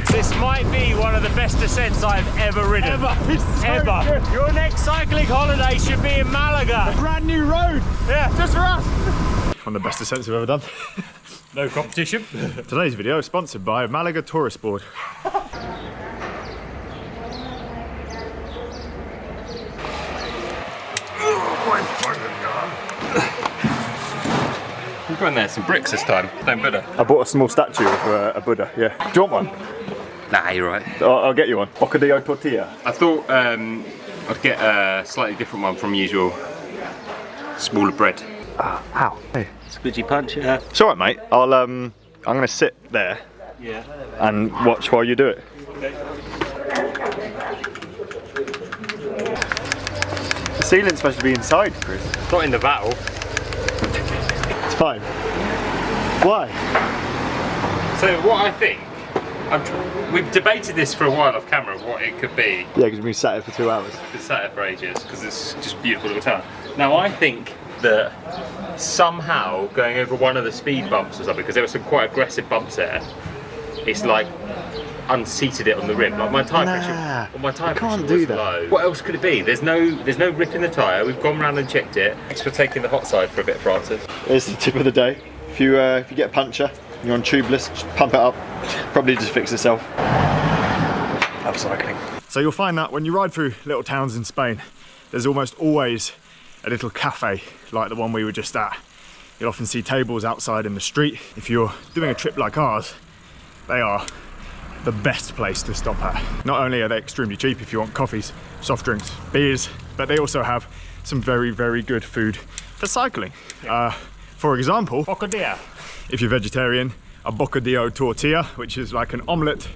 This might be one of the best descents I've ever ridden. Ever. Your next cycling holiday should be in Malaga. A brand new road. Yeah, just for us. One of the best descents we've ever done. No competition. Today's video is sponsored by Malaga Tourist Board. We've got in there some bricks this time. Don't Buddha. I bought a small statue of a Buddha, yeah. Do you want one? Nah, you're right. I'll get you one. Bocadillo tortilla. I thought I'd get a slightly different one from usual. Smaller bread. Ow. Hey. Squidgy punch, yeah. It's alright, mate. I'm gonna sit there. Yeah. And watch while you do it. Okay. The ceiling's supposed to be inside, Chris. Not in the battle. It's fine. Why? So what I think, we've debated this for a while off camera, what it could be. Yeah, because we've been sat here for 2 hours. We've been sat here for ages, because it's just beautiful little town. Now I think that somehow going over one of the speed bumps or something, because there were some quite aggressive bumps there, it's like unseated it on the rim. Like my tyre pressure was low. What else could it be? There's no rip in the tyre. We've gone round and checked it. Thanks for taking the hot side for a bit, Francis. Here's the tip of the day. If you get a puncture, you're on tubeless, just pump it up. Probably just fix itself. Love cycling. So you'll find that when you ride through little towns in Spain, there's almost always a little cafe like the one we were just at. You'll often see tables outside in the street. If you're doing a trip like ours, they are the best place to stop at. Not only are they extremely cheap if you want coffees, soft drinks, beers, but they also have some very, very good food for cycling. For example, Bocadillo. If you're vegetarian, a bocadillo tortilla, which is like an omelette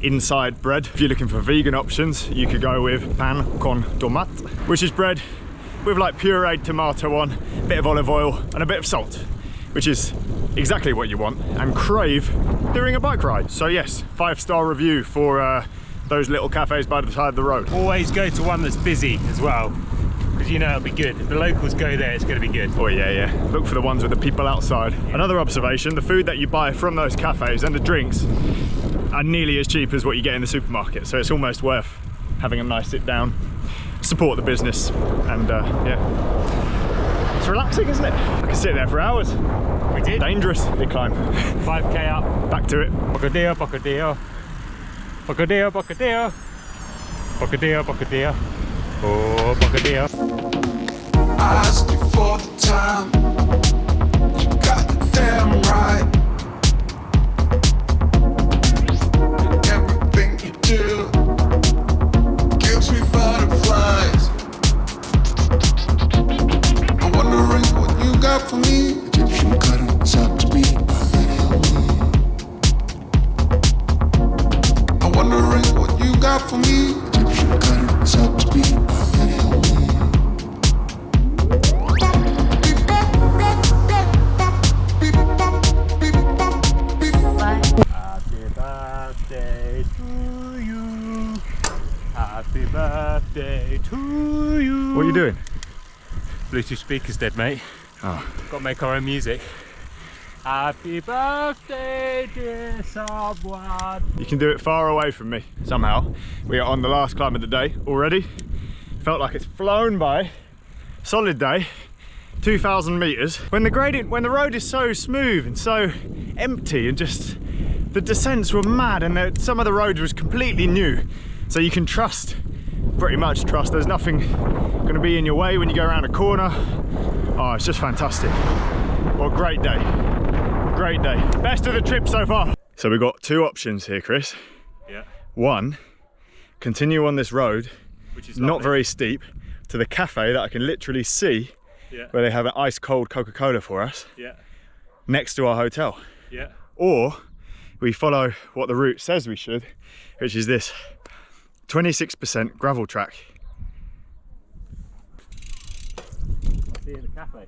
inside bread. If you're looking for vegan options, you could go with pan con tomate, which is bread with like pureed tomato on, a bit of olive oil and a bit of salt, which is exactly what you want and crave during a bike ride. So yes, 5-star review for those little cafes by the side of the road. Always go to one that's busy as well, because you know it'll be good. If the locals go there, it's going to be good. Oh yeah. Look for the ones with the people outside. Another observation, the food that you buy from those cafes and the drinks are nearly as cheap as what you get in the supermarket. So it's almost worth having a nice sit down, support the business, and yeah. It's relaxing, isn't it? I can sit there for hours. We did. Dangerous, big climb. 5k up. Back to it. Bocadillo, bocadillo. Bocadillo, bocadillo. Bocadillo, bocadillo. Oh, bocadillo. I asked you for the time. You got the damn right. Everything you do gives me butterflies. I'm wondering what you got for me. Egyptian cuttings up to be I'm wondering what you got for me. Egyptian cuttings up. birthday to you. What are you doing? Bluetooth speaker's dead, mate. Oh. Got to make our own music. Happy birthday, dear someone. You can do it far away from me. Somehow, we are on the last climb of the day already. Felt like it's flown by. Solid day, 2,000 meters. When the road is so smooth and so empty and just, the descents were mad and some of the roads was completely new. So you can pretty much trust there's nothing gonna be in your way when you go around a corner. Oh, it's just fantastic. What a great day. Great day. Best of the trip so far. So we've got two options here, Chris. Yeah. One, continue on this road, Which is not lovely. very steep, to the cafe that I can literally see, Yeah. where they have an ice cold Coca-Cola for us, Yeah. next to our hotel. Yeah. Or we follow what the route says we should, which is this 26% gravel track. See you in the cafe.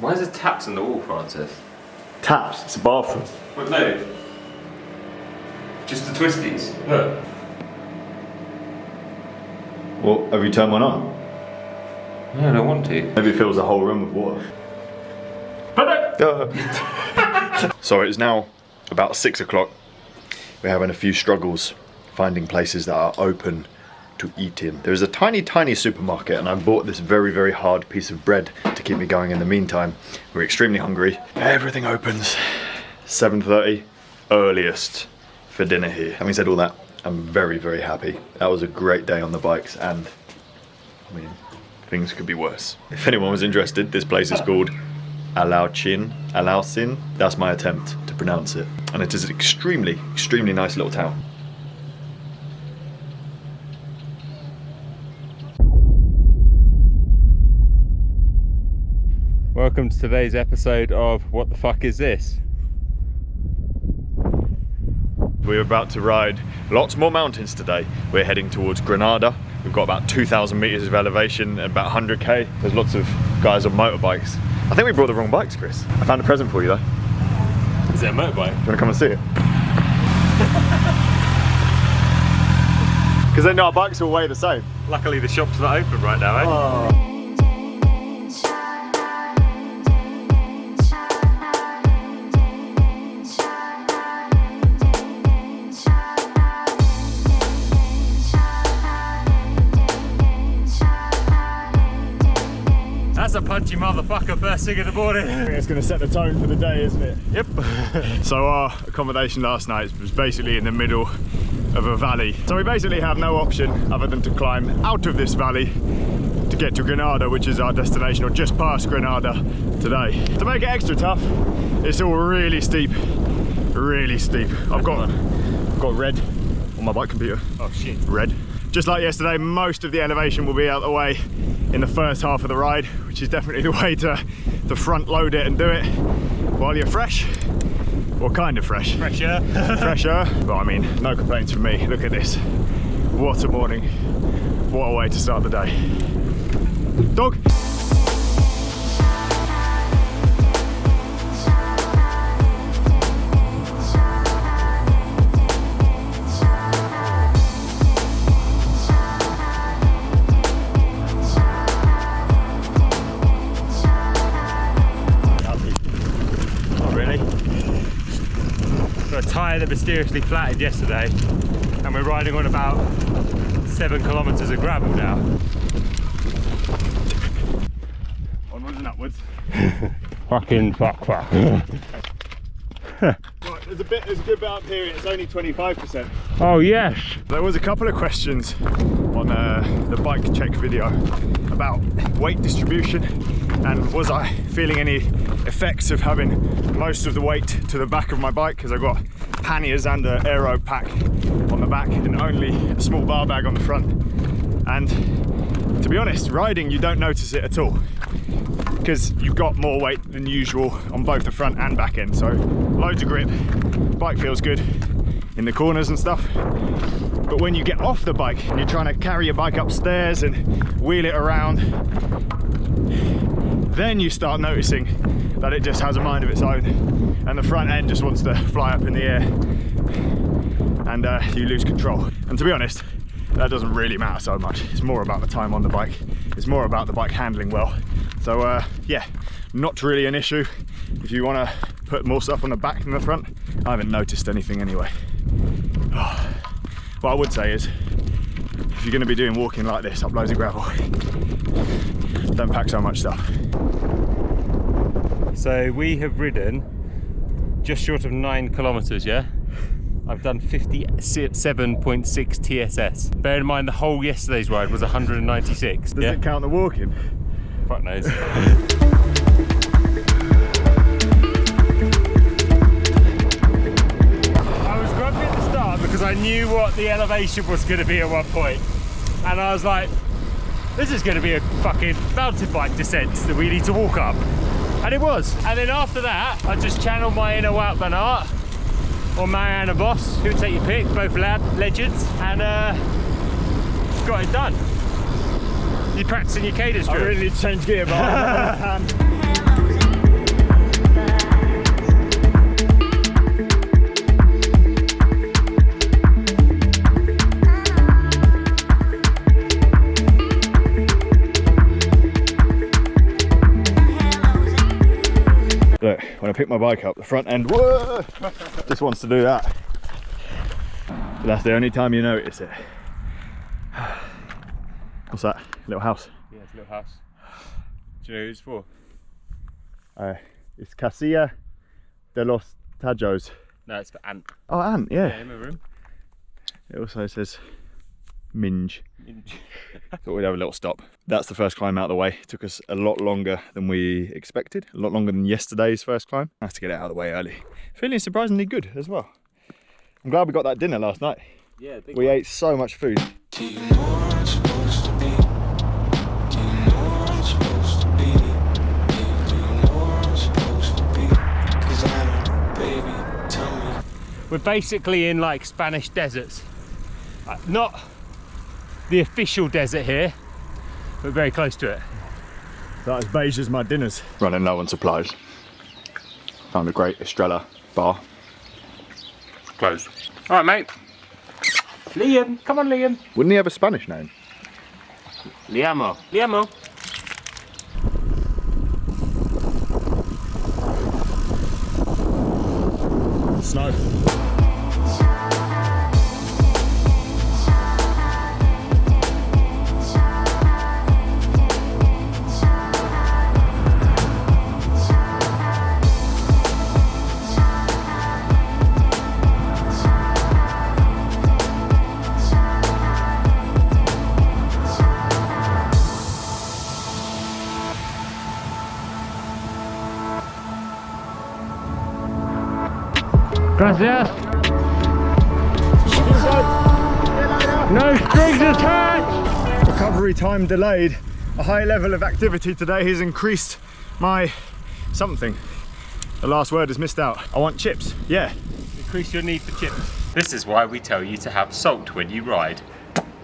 Why is there taps on the wall, Francis? Taps, it's a bathroom. What, no? Just the twisties? Look. Well, have you turned one on? No, I don't want to. Maybe it fills the whole room with water. So it's now about 6 o'clock. We're having a few struggles finding places that are open to eat in. There's a tiny supermarket and I bought this very hard piece of bread to keep me going in the meantime. We're extremely hungry. Everything opens 7:30 earliest for dinner here. Having said all that, I'm very happy. That was a great day on the bikes and I mean, things could be worse. If anyone was interested, this place is called Alaucin. That's my attempt to pronounce it. And it is an extremely nice little town. Welcome to today's episode of What the Fuck Is This? We're about to ride lots more mountains today. We're heading towards Granada. We've got about 2,000 meters of elevation and about 100k. There's lots of guys on motorbikes. I think we brought the wrong bikes, Chris. I found a present for you though. Is it a motorbike? You wanna come and see it? Because then our bikes will weigh the same. Luckily the shop's not open right now, eh? Oh. That's a punchy motherfucker first thing in the morning. I think it's going to set the tone for the day, isn't it? Yep. So our accommodation last night was basically in the middle of a valley. So we basically have no option other than to climb out of this valley to get to Granada, which is our destination, or just past Granada today. To make it extra tough, it's all really steep, really steep. I've got red on my bike computer. Oh shit. Red. Just like yesterday, most of the elevation will be out the way in the first half of the ride, which is definitely the way to front load it and do it while you're fresh, or kind of fresh. Pressure. Fresher, but I mean, no complaints from me. Look at this. What a morning. What a way to start the day. Dog. Tyre that mysteriously flattened yesterday, and we're riding on about 7 kilometers of gravel now. Onwards and upwards. Fucking fuck. Right, there's a good bit up here, it's only 25%. Oh yes. There was a couple of questions on the bike check video about weight distribution and was I feeling any effects of having most of the weight to the back of my bike, because I've got panniers and an aero pack on the back and only a small bar bag on the front. And to be honest, riding you don't notice it at all because you've got more weight than usual on both the front and back end, so loads of grip, bike feels good in the corners and stuff. But when you get off the bike and you're trying to carry your bike upstairs and wheel it around, then you start noticing that it just has a mind of its own and the front end just wants to fly up in the air. and you lose control. And to be honest, that doesn't really matter so much. It's more about the time on the bike. It's more about the bike handling well. So yeah, not really an issue. If you want to put more stuff on the back than the front, I haven't noticed anything anyway. Oh. What I would say is, if you're going to be doing walking like this up loads of gravel, don't pack so much stuff. So we have ridden just short of 9 kilometers, yeah? I've done 57.6 TSS. Bear in mind the whole yesterday's ride was 196. Does it count the walking? Fuck knows. I was grumpy at the start because I knew what the elevation was going to be at one point. And I was like, this is going to be a fucking mountain bike descent that we need to walk up. And it was. And then after that, I just channeled my inner Wout van Aert or Marianne Vos, who take your pick, both legends, and got it done. You practicing your Cade I really need to change gear, but I Look, when I pick my bike up, the front end, whoa, just wants to do that. But that's the only time you notice it. What's that? Little house? Yeah, it's a little house. Do you know who it's for? It's Casilla de los Tajos. No, it's for Ant. Oh, Ant, yeah. Yeah, remember him? It also says Minge. Thought we'd have a little stop. That's the first climb out of the way. It took us a lot longer than we expected, a lot longer than yesterday's first climb. Nice to get it out of the way early. Feeling surprisingly good as well. I'm glad we got that dinner last night. Yeah, big We one. ate so much food. Do you know what I'm supposed to be? Do you know what I'm supposed to be? Do you know what I'm supposed to be? 'Cause I don't, baby, tell me. We're basically in like Spanish deserts. Not the official desert here, but very close to it. That as beige as my dinners. Running low on supplies. Found a great Estrella bar. Close. All right, mate. Liam, come on, Liam. Wouldn't he have a Spanish name? Liamo. Liamo. Snow. Gracias. No strings attached. Recovery time delayed. A high level of activity today has increased my something. The last word is missed out. I want chips. Yeah. Increase your need for chips. This is why we tell you to have salt when you ride.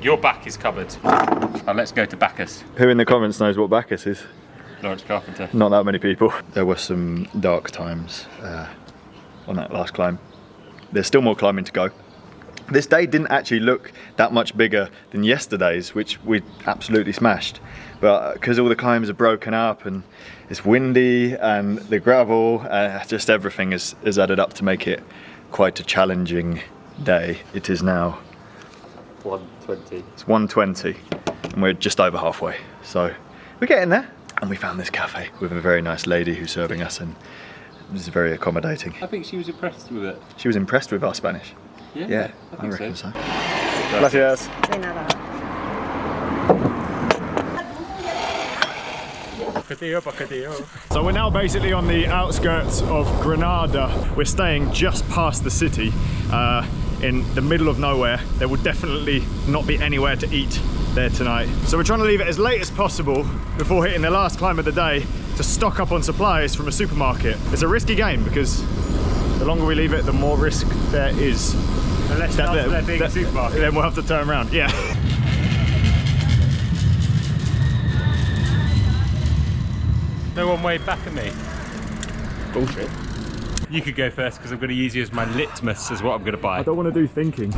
Your back is covered. Now let's go to Bacchus. Who in the comments knows what Bacchus is? Lawrence Carpenter. Not that many people. There were some dark times on that last climb. There's still more climbing to go. This day didn't actually look that much bigger than yesterday's, which we absolutely smashed. But because all the climbs are broken up and it's windy and the gravel, just everything has added up to make it quite a challenging day. It is now 120. It's 1:20 and we're just over halfway. So we're getting there. And we found this cafe with a very nice lady who's serving us, and it was very accommodating. I think she was impressed with it. She was impressed with our Spanish. Yeah, I reckon so. Gracias. Gracias. So we're now basically on the outskirts of Granada. We're staying just past the city, in the middle of nowhere. There will definitely not be anywhere to eat there tonight. So we're trying to leave it as late as possible before hitting the last climb of the day to stock up on supplies from a supermarket. It's a risky game because the longer we leave it, the more risk there is. Unless there being a supermarket. Then we'll have to turn around, yeah. No one waved back at me. Bullshit. You could go first because I'm going to use you as my litmus as what I'm going to buy. I don't want to do thinking.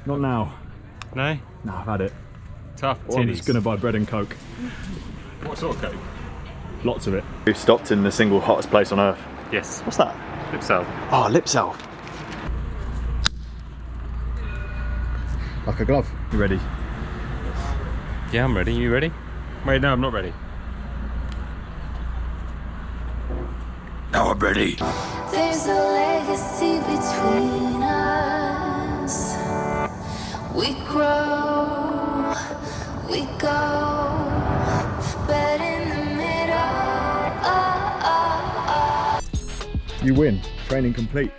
Not now. No? No, I've had it. Tough Or I'm just going to buy bread and Coke. What sort of Coke? Lots of it. We've stopped in the single hottest place on earth. Yes. What's that? Lip salve. Oh, lip salve. Like a glove. You ready? Yeah, I'm ready. You ready? Wait, no, I'm not ready. Now I'm ready. There's a legacy between us. We grow, we go, but in the middle. You win. Training complete.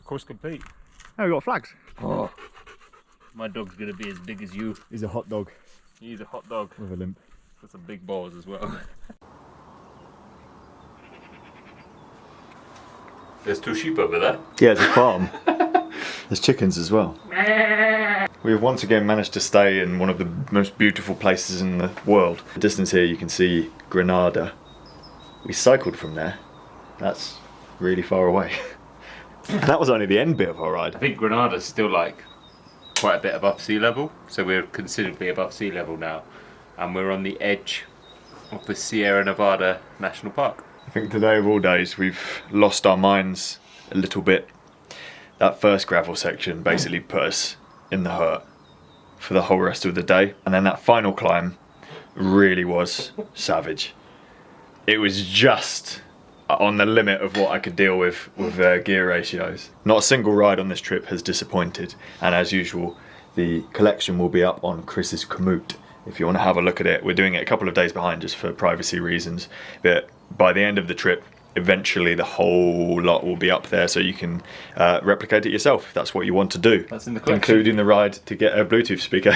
Course complete. Oh, we got flags. Oh. My dog's going to be as big as you. He's a hot dog. He's a hot dog. With a limp. With some big balls as well. There's 2 sheep over there. Yeah, it's a farm. There's chickens as well. We have once again managed to stay in one of the most beautiful places in the world. The distance here you can see Granada. We cycled from there. That's really far away. And that was only the end bit of our ride. I think Granada's still like quite a bit above sea level, so we're considerably above sea level now, and we're on the edge of the Sierra Nevada National Park. I think today of all days we've lost our minds a little bit. That first gravel section basically put us in the hurt for the whole rest of the day, and then that final climb really was savage. It was just on the limit of what I could deal with gear ratios. Not a single ride on this trip has disappointed, and as usual the collection will be up on Chris's Komoot if you want to have a look at it. We're doing it a couple of days behind just for privacy reasons, but by the end of the trip eventually the whole lot will be up there, so you can replicate it yourself if that's what you want to do. That's in the collection. Including the ride to get a Bluetooth speaker,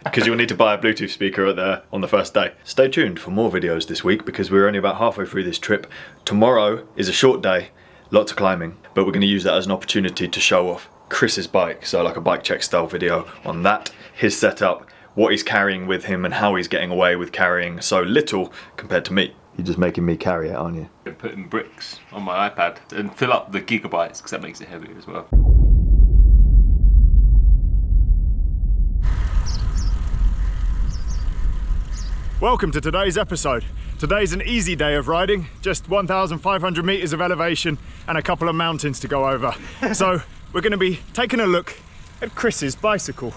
because you'll need to buy a Bluetooth speaker on the first day. Stay tuned for more videos this week because we're only about halfway through this trip. Tomorrow is a short day, lots of climbing, but we're going to use that as an opportunity to show off Chris's bike, so like a bike check style video on that, his setup, what he's carrying with him and how he's getting away with carrying so little compared to me. You're just making me carry it, aren't you? I'm putting bricks on my iPad and fill up the gigabytes because that makes it heavier as well. Welcome to today's episode. Today's an easy day of riding, just 1,500 meters of elevation and a couple of mountains to go over. So we're going to be taking a look at Chris's bicycle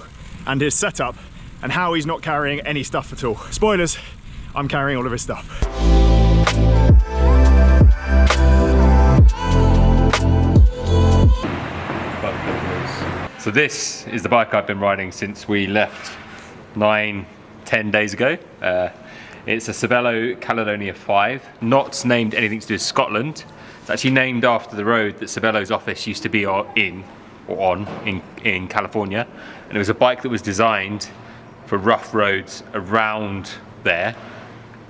and his setup and how he's not carrying any stuff at all. Spoilers, I'm carrying all of his stuff. So this is the bike I've been riding since we left 9-10 days ago. It's a Cervelo Caledonia 5, not named anything to do with Scotland. It's actually named after the road that Cervelo's office used to be in California, and it was a bike that was designed for rough roads around there,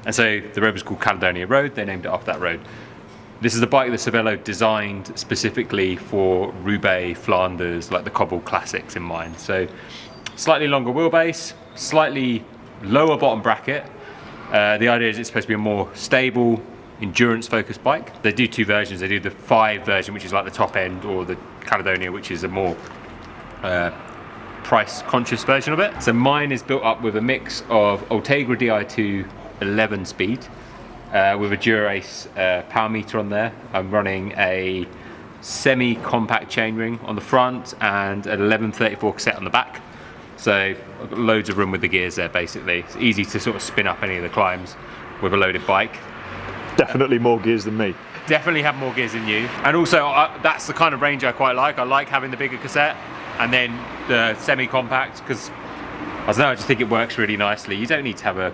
and so the road was called Caledonia Road. They named it after that road. This is the bike that Cervelo designed specifically for Roubaix, Flanders, like the cobble classics in mind. So slightly longer wheelbase, slightly lower bottom bracket. The idea is it's supposed to be a more stable, endurance-focused bike. They do 2 versions. They do the 5 version, which is like the top end, or the Caledonia, which is a more price-conscious version of it. So mine is built up with a mix of Ultegra Di2 11 speed with a Dura-Ace power meter on there. I'm running a semi-compact chainring on the front and an 1134 cassette on the back. So I've got loads of room with the gears there basically. It's easy to sort of spin up any of the climbs with a loaded bike. Definitely more gears than me. Definitely have more gears than you. And also that's the kind of range I quite like. I like having the bigger cassette and then the semi-compact because I don't know, I just think it works really nicely. You don't need to have a,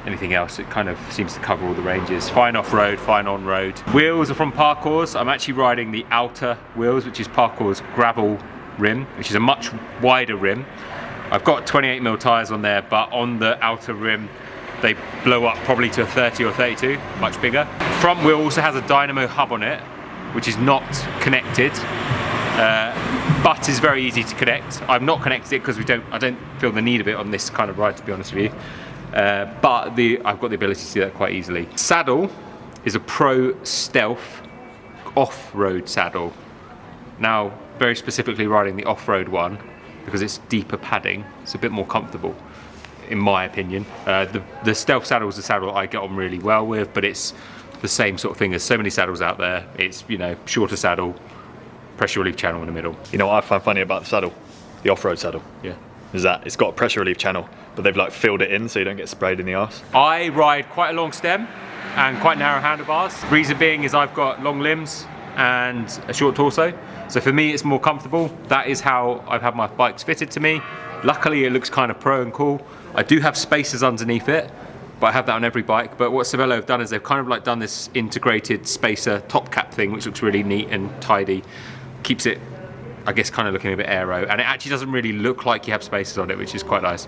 anything else. It kind of seems to cover all the ranges. Fine off-road, fine on-road. Wheels are from Parkour's. I'm actually riding the outer wheels, which is Parkour's gravel rim, which is a much wider rim. I've got 28mm tyres on there, but on the outer rim, they blow up probably to a 30 or 32, much bigger. Front wheel also has a dynamo hub on it, which is not connected, but is very easy to connect. I've not connected it because I don't feel the need of it on this kind of ride, to be honest with you. But I've got the ability to do that quite easily. Saddle is a Pro Stealth off-road saddle. Now, very specifically riding the off-road one, because it's deeper padding, it's a bit more comfortable, in my opinion. The Stealth saddle is a saddle I get on really well with, but it's the same sort of thing. There's so many saddles out there. It's, you know, shorter saddle, pressure relief channel in the middle. You know what I find funny about the saddle, the off-road saddle, Yeah. is that it's got a pressure relief channel, but they've like filled it in so you don't get sprayed in the arse. I ride quite a long stem and quite narrow handlebars. Reason being is I've got long limbs and a short torso. So for me, it's more comfortable. That is how I've had my bikes fitted to me. Luckily, it looks kind of pro and cool. I do have spacers underneath it, but I have that on every bike. But what Cervelo have done is they've kind of like done this integrated spacer top cap thing, which looks really neat and tidy. Keeps it, I guess, kind of looking a bit aero. And it actually doesn't really look like you have spacers on it, which is quite nice.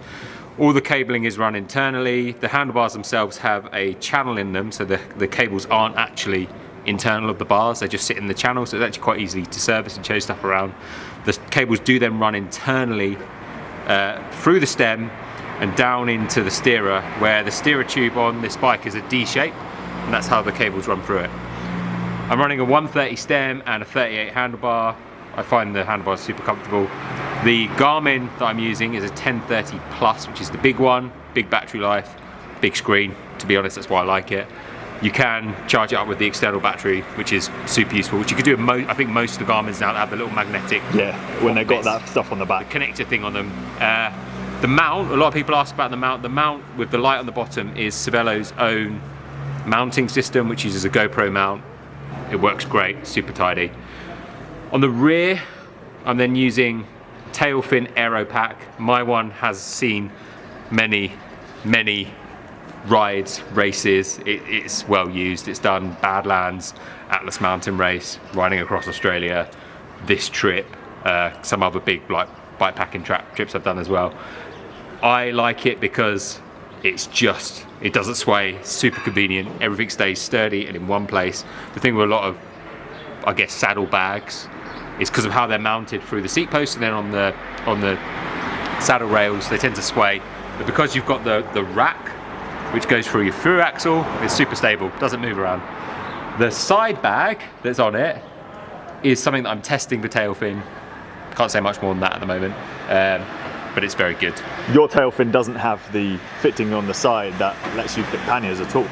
All the cabling is run internally. The handlebars themselves have a channel in them, so the cables aren't actually internal of the bars, they just sit in the channel, so it's actually quite easy to service and change stuff around. The cables do then run internally through the stem and down into the steerer, where the steerer tube on this bike is a D shape, and that's how the cables run through it. I'm running a 130 stem and a 38 handlebar. I find the handlebars super comfortable. The Garmin that I'm using is a 1030 Plus, which is the big one, big battery life, big screen. To be honest, that's why I like it. You can charge it up with the external battery, which is super useful, which you could do in I think most of the Garmins now that have the little magnetic, when they've got that stuff on the back, the connector thing on them. The mount, a lot of people ask about the mount. The mount with the light on the bottom is Cervelo's own mounting system, which uses a GoPro mount. It works great, super tidy. On the rear, I'm then using Tailfin Aero Pack. My one has seen many rides, races. It's well used. It's done Badlands, Atlas Mountain Race, riding across Australia, this trip, some other big like bikepacking trips I've done as well. I like it because it doesn't sway, super convenient, everything stays sturdy and in one place. The thing with a lot of, I guess, saddle bags is because of how they're mounted through the seat posts and then on the saddle rails, they tend to sway. But because you've got the rack, which goes through your through axle, it's super stable, doesn't move around. The side bag that's on it is something that I'm testing for Tailfin. Can't say much more than that at the moment, but it's very good. Your Tailfin doesn't have the fitting on the side that lets you fit panniers at all?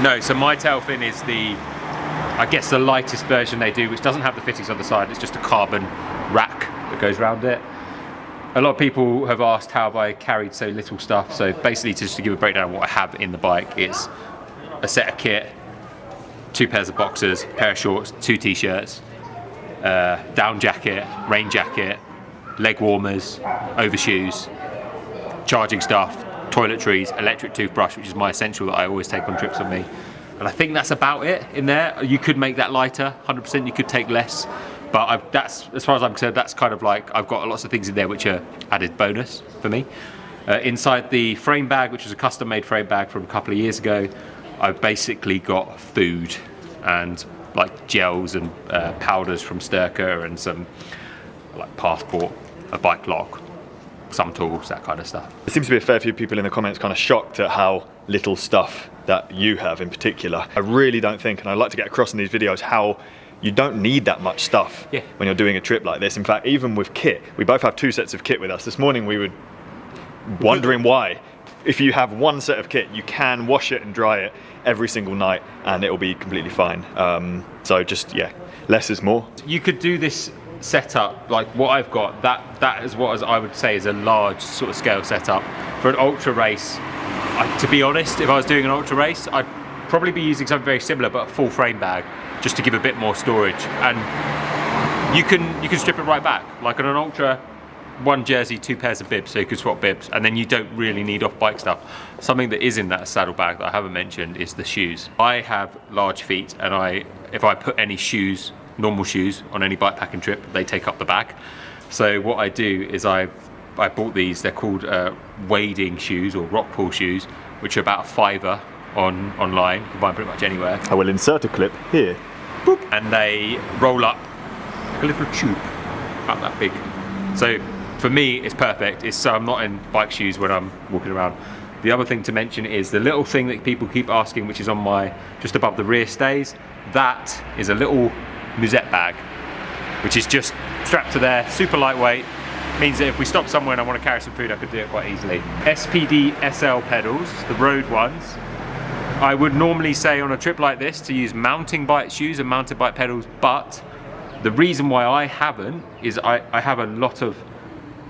No, so my Tailfin is I guess the lightest version they do, which doesn't have the fittings on the side. It's just a carbon rack that goes around it. A lot of people have asked how have I carried so little stuff. So basically, just to give a breakdown of what I have in the bike, it's a set of kit, 2 pairs of boxers, pair of shorts, 2 t-shirts, down jacket, rain jacket, leg warmers, overshoes, charging stuff, toiletries, electric toothbrush, which is my essential that I always take on trips with me. And I think that's about it in there. You could make that lighter, 100%, you could take less. But that's, as far as I'm concerned, that's kind of like, I've got lots of things in there which are added bonus for me. Inside the frame bag, which was a custom made frame bag from a couple of years ago, I've basically got food and like gels and powders from Silca and some like passport, a bike lock, some tools, that kind of stuff. There seems to be a fair few people in the comments kind of shocked at how little stuff that you have in particular. I really don't think, and I'd like to get across in these videos, how you don't need that much stuff when you're doing a trip like this. In fact, even with kit, we both have 2 sets of kit with us. This morning we were wondering why. If you have 1 set of kit, you can wash it and dry it every single night and it'll be completely fine. So just, less is more. You could do this setup, like what I've got, that is what I would say is a large sort of scale setup. For an ultra race, to be honest, if I was doing an ultra race, I'd probably be using something very similar, but a full frame bag, just to give a bit more storage. And you can strip it right back. Like on an ultra, 1 jersey, 2 pairs of bibs, so you could swap bibs, and then you don't really need off-bike stuff. Something that is in that saddle bag that I haven't mentioned is the shoes. I have large feet, and if I put any shoes, normal shoes, on any bikepacking trip, they take up the bag. So what I do is I bought these, they're called wading shoes or rock pool shoes, which are about a £5 online. You can buy them pretty much anywhere. I will insert a clip here. Boop. And they roll up like a little tube, about that big. So for me, it's perfect. So I'm not in bike shoes when I'm walking around. The other thing to mention is the little thing that people keep asking, which is on just above the rear stays. That is a little musette bag, which is just strapped to there, super lightweight. Means that if we stop somewhere and I want to carry some food, I could do it quite easily. SPD SL pedals, the road ones. I would normally say on a trip like this to use mountain bike shoes and mountain bike pedals, but the reason why I haven't is I have a lot of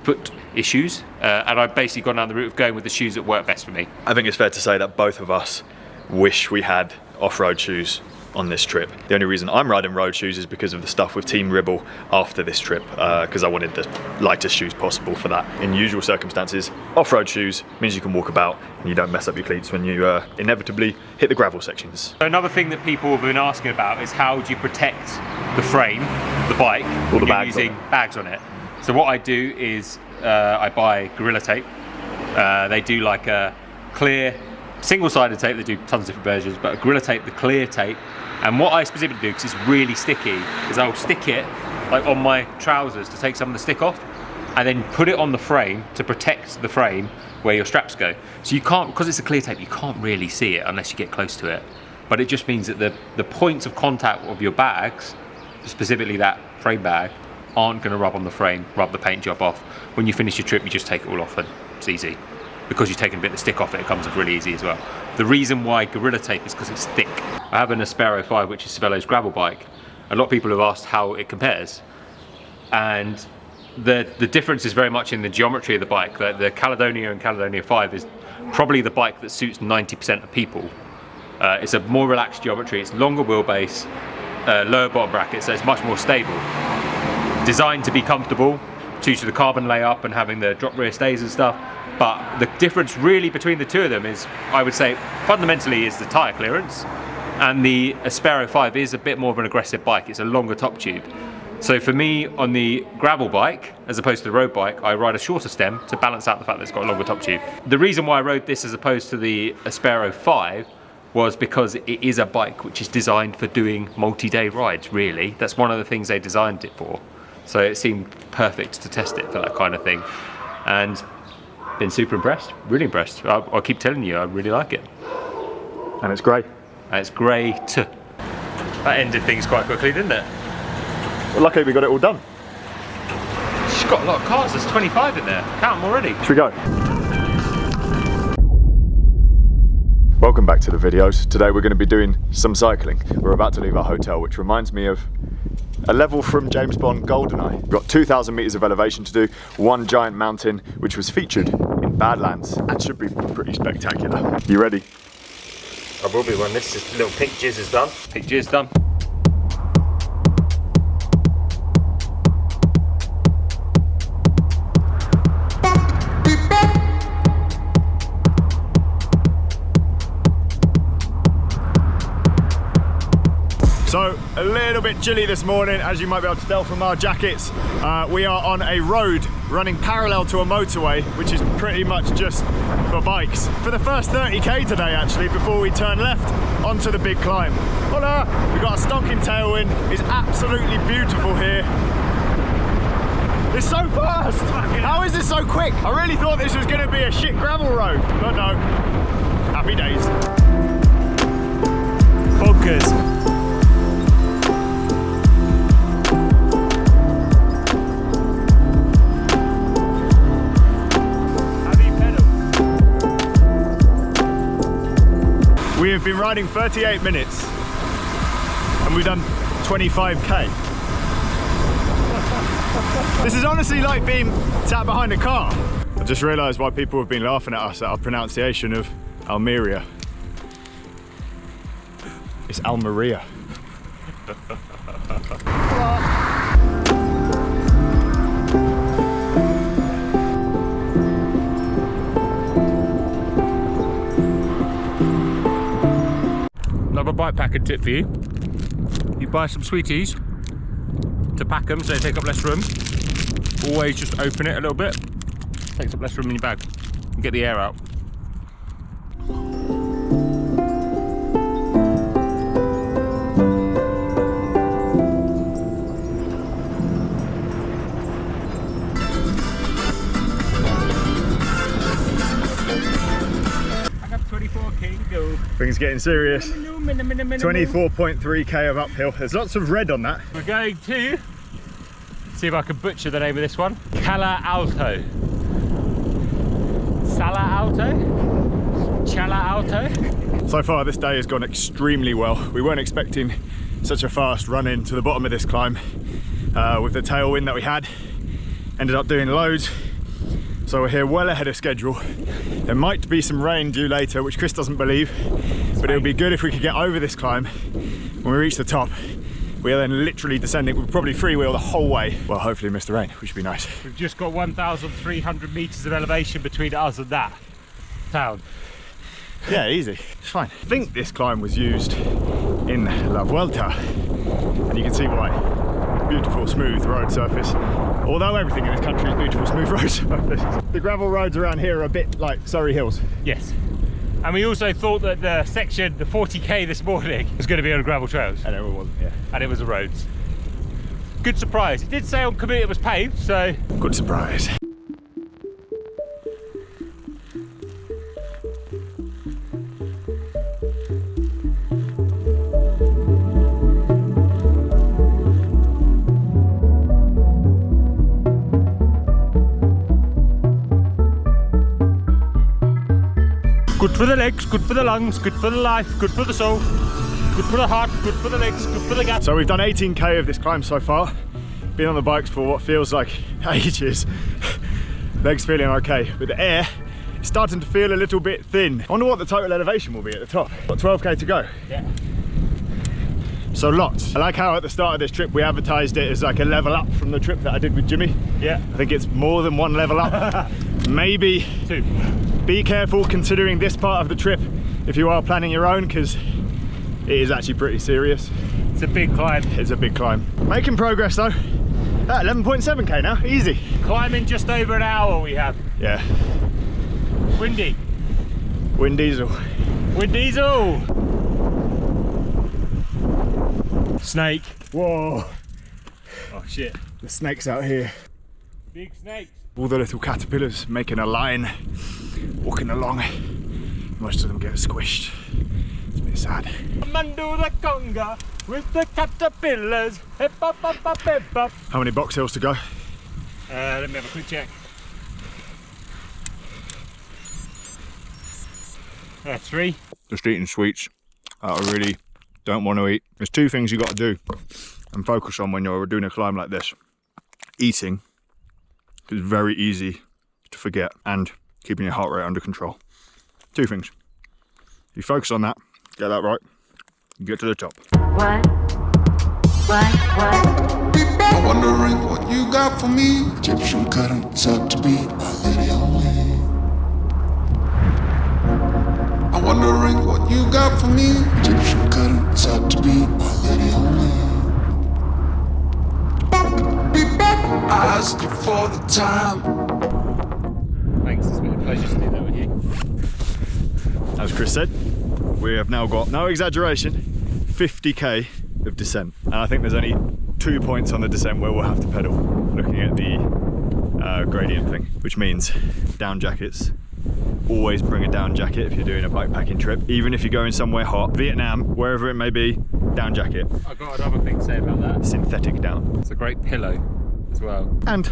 foot issues, and I've basically gone down the route of going with the shoes that work best for me. I think it's fair to say that both of us wish we had off-road shoes on this trip. The only reason I'm riding road shoes is because of the stuff with Team Ribble after this trip, because I wanted the lightest shoes possible for that. In usual circumstances, off-road shoes means you can walk about and you don't mess up your cleats when you inevitably hit the gravel sections. Another thing that people have been asking about is how do you protect the frame, the bike, when you're using bags on it. So what I do is I buy Gorilla Tape. They do like a clear single-sided tape. They do tons of different versions, but a Gorilla Tape, the clear tape. And what I specifically do, because it's really sticky, is I'll stick it like on my trousers to take some of the stick off, and then put it on the frame to protect the frame where your straps go. So you can't, because it's a clear tape, you can't really see it unless you get close to it. But it just means that the points of contact of your bags, specifically that frame bag, aren't going to rub on the frame, rub the paint job off. When you finish your trip, you just take it all off and it's easy. Because you've taken a bit of the stick off it comes off really easy as well. The reason why Gorilla Tape is because it's thick. I have an Aspero 5, which is Savello's gravel bike. A lot of people have asked how it compares. And the difference is very much in the geometry of the bike. The Caledonia and Caledonia 5 is probably the bike that suits 90% of people. It's a more relaxed geometry, it's longer wheelbase, lower bottom bracket, so it's much more stable. Designed to be comfortable due to the carbon layup and having the drop rear stays and stuff. But the difference really between the two of them is, I would say, fundamentally is the tyre clearance. And the Aspero 5 is a bit more of an aggressive bike. It's a longer top tube. So for me, on the gravel bike, as opposed to the road bike, I ride a shorter stem to balance out the fact that it's got a longer top tube. The reason why I rode this as opposed to the Aspero 5 was because it is a bike which is designed for doing multi-day rides, really. That's one of the things they designed it for. So it seemed perfect to test it for that kind of thing. And been super impressed, really impressed. I'll keep telling you, I really like it. And it's grey. And it's great. That ended things quite quickly, didn't it? Well, luckily we got it all done. She's got a lot of cars, there's 25 in there. Count them already. Should we go? Welcome back to the videos. Today we're going to be doing some cycling. We're about to leave our hotel, which reminds me of a level from James Bond GoldenEye. We've got 2,000 meters of elevation to do, one giant mountain, which was featured in Badlands. That should be pretty spectacular. You ready? I will be when this little pink jizz is done. Pink jizz done. So, a little bit chilly this morning, as you might be able to tell from our jackets. We are on a road running parallel to a motorway, which is pretty much just for bikes. For the first 30k today, actually, before we turn left onto the big climb. Hola! We've got a stonking tailwind. It's absolutely beautiful here. It's so fast! How is this so quick? I really thought this was going to be a shit gravel road, but no. Happy days. Bonkers. We have been riding 38 minutes and we've done 25k. This is honestly like being sat behind a car. I just realised why people have been laughing at us at our pronunciation of Almeria. It's Almeria. Another bike packing tip for you. You buy some sweeties to pack them so they take up less room. Always just open it a little bit. Takes up less room in your bag. And get the air out. I got 24k to go. Things getting serious. 24.3k of uphill. There's lots of red on that. We're going to see if I can butcher the name of this one. Cala Alto. Sala Alto? Chala Alto? So far this day has gone extremely well. We weren't expecting such a fast run in to the bottom of this climb with the tailwind that we had. Ended up doing loads. So we're here well ahead of schedule. There might be some rain due later, which Chris doesn't believe, but it would be good if we could get over this climb. When we reach the top, we are then literally descending. We'll probably freewheel the whole way. Well, hopefully miss the rain, which would be nice. We've just got 1,300 meters of elevation between us and that town. Yeah, easy. It's fine. I think this climb was used in La Vuelta, and you can see why. Beautiful, smooth road surface. Although everything in this country is beautiful, smooth road surface. The gravel roads around here are a bit like Surrey Hills. Yes. And we also thought that the section, the 40k this morning, was going to be on gravel trails. And it wasn't, yeah. And it was the roads. Good surprise. It did say on commute it was paved, so... Good surprise. Good for the legs, good for the lungs, good for the life, good for the soul, good for the heart, good for the legs, good for the gut. So we've done 18k of this climb so far. Been on the bikes for what feels like ages. Legs feeling okay, but the air is starting to feel a little bit thin. I wonder what the total elevation will be at the top. Got 12k to go. Yeah. So lots. I like how at the start of this trip we advertised it as like a level up from the trip that I did with Jimmy. Yeah. I think it's more than one level up. Maybe 2. Be careful considering this part of the trip if you are planning your own, because it is actually pretty serious. It's a big climb. It's a big climb. Making progress though. At 11.7k now, easy. Climbing just over an hour we have. Yeah. Windy. Wind diesel. Wind diesel. Snake. Whoa. Oh shit. The snakes out here. Big snakes. All the little caterpillars making a line, walking along. Most of them get squished. It's a bit sad. Mando the conga with the caterpillars. Hip up up up hip up. How many box hills to go? Let me have a quick check. 3. Just eating sweets that I really don't want to eat. There's 2 things you got to do and focus on when you're doing a climb like this. Eating is very easy to forget, and keeping your heart rate under control. 2 things. If you focus on that, get that right, you get to the top. What? I'm wondering what you got for me. Egyptian cotton, sought to be my lady only. I'm wondering what you got for me. Egyptian cotton, sought to be my lady only. I asked you for the time. Thanks, it's been a pleasure to do that with you. As Chris said, we have now got, no exaggeration, 50k of descent. And I think there's only 2 points on the descent where we'll have to pedal, looking at the gradient thing, which means down jackets. Always bring a down jacket if you're doing a bikepacking trip, even if you're going somewhere hot, Vietnam, wherever it may be, down jacket. I've got another thing to say about that. Synthetic down. It's a great pillow as well. And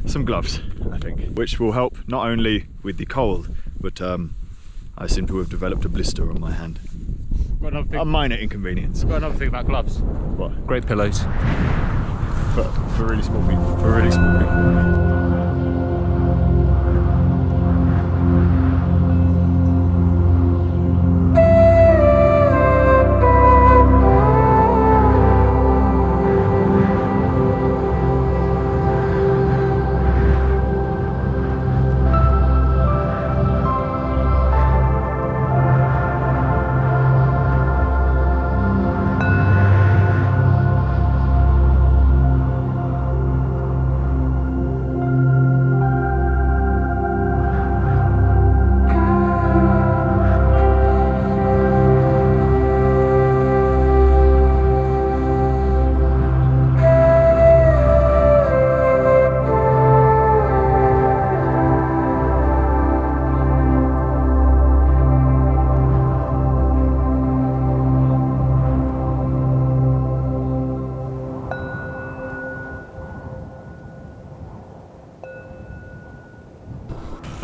some gloves, I think, which will help not only with the cold, but I seem to have developed a blister on my hand. Got another thing. A minor inconvenience. Got another thing about gloves. What? Great pillows. For really small people. For really small people.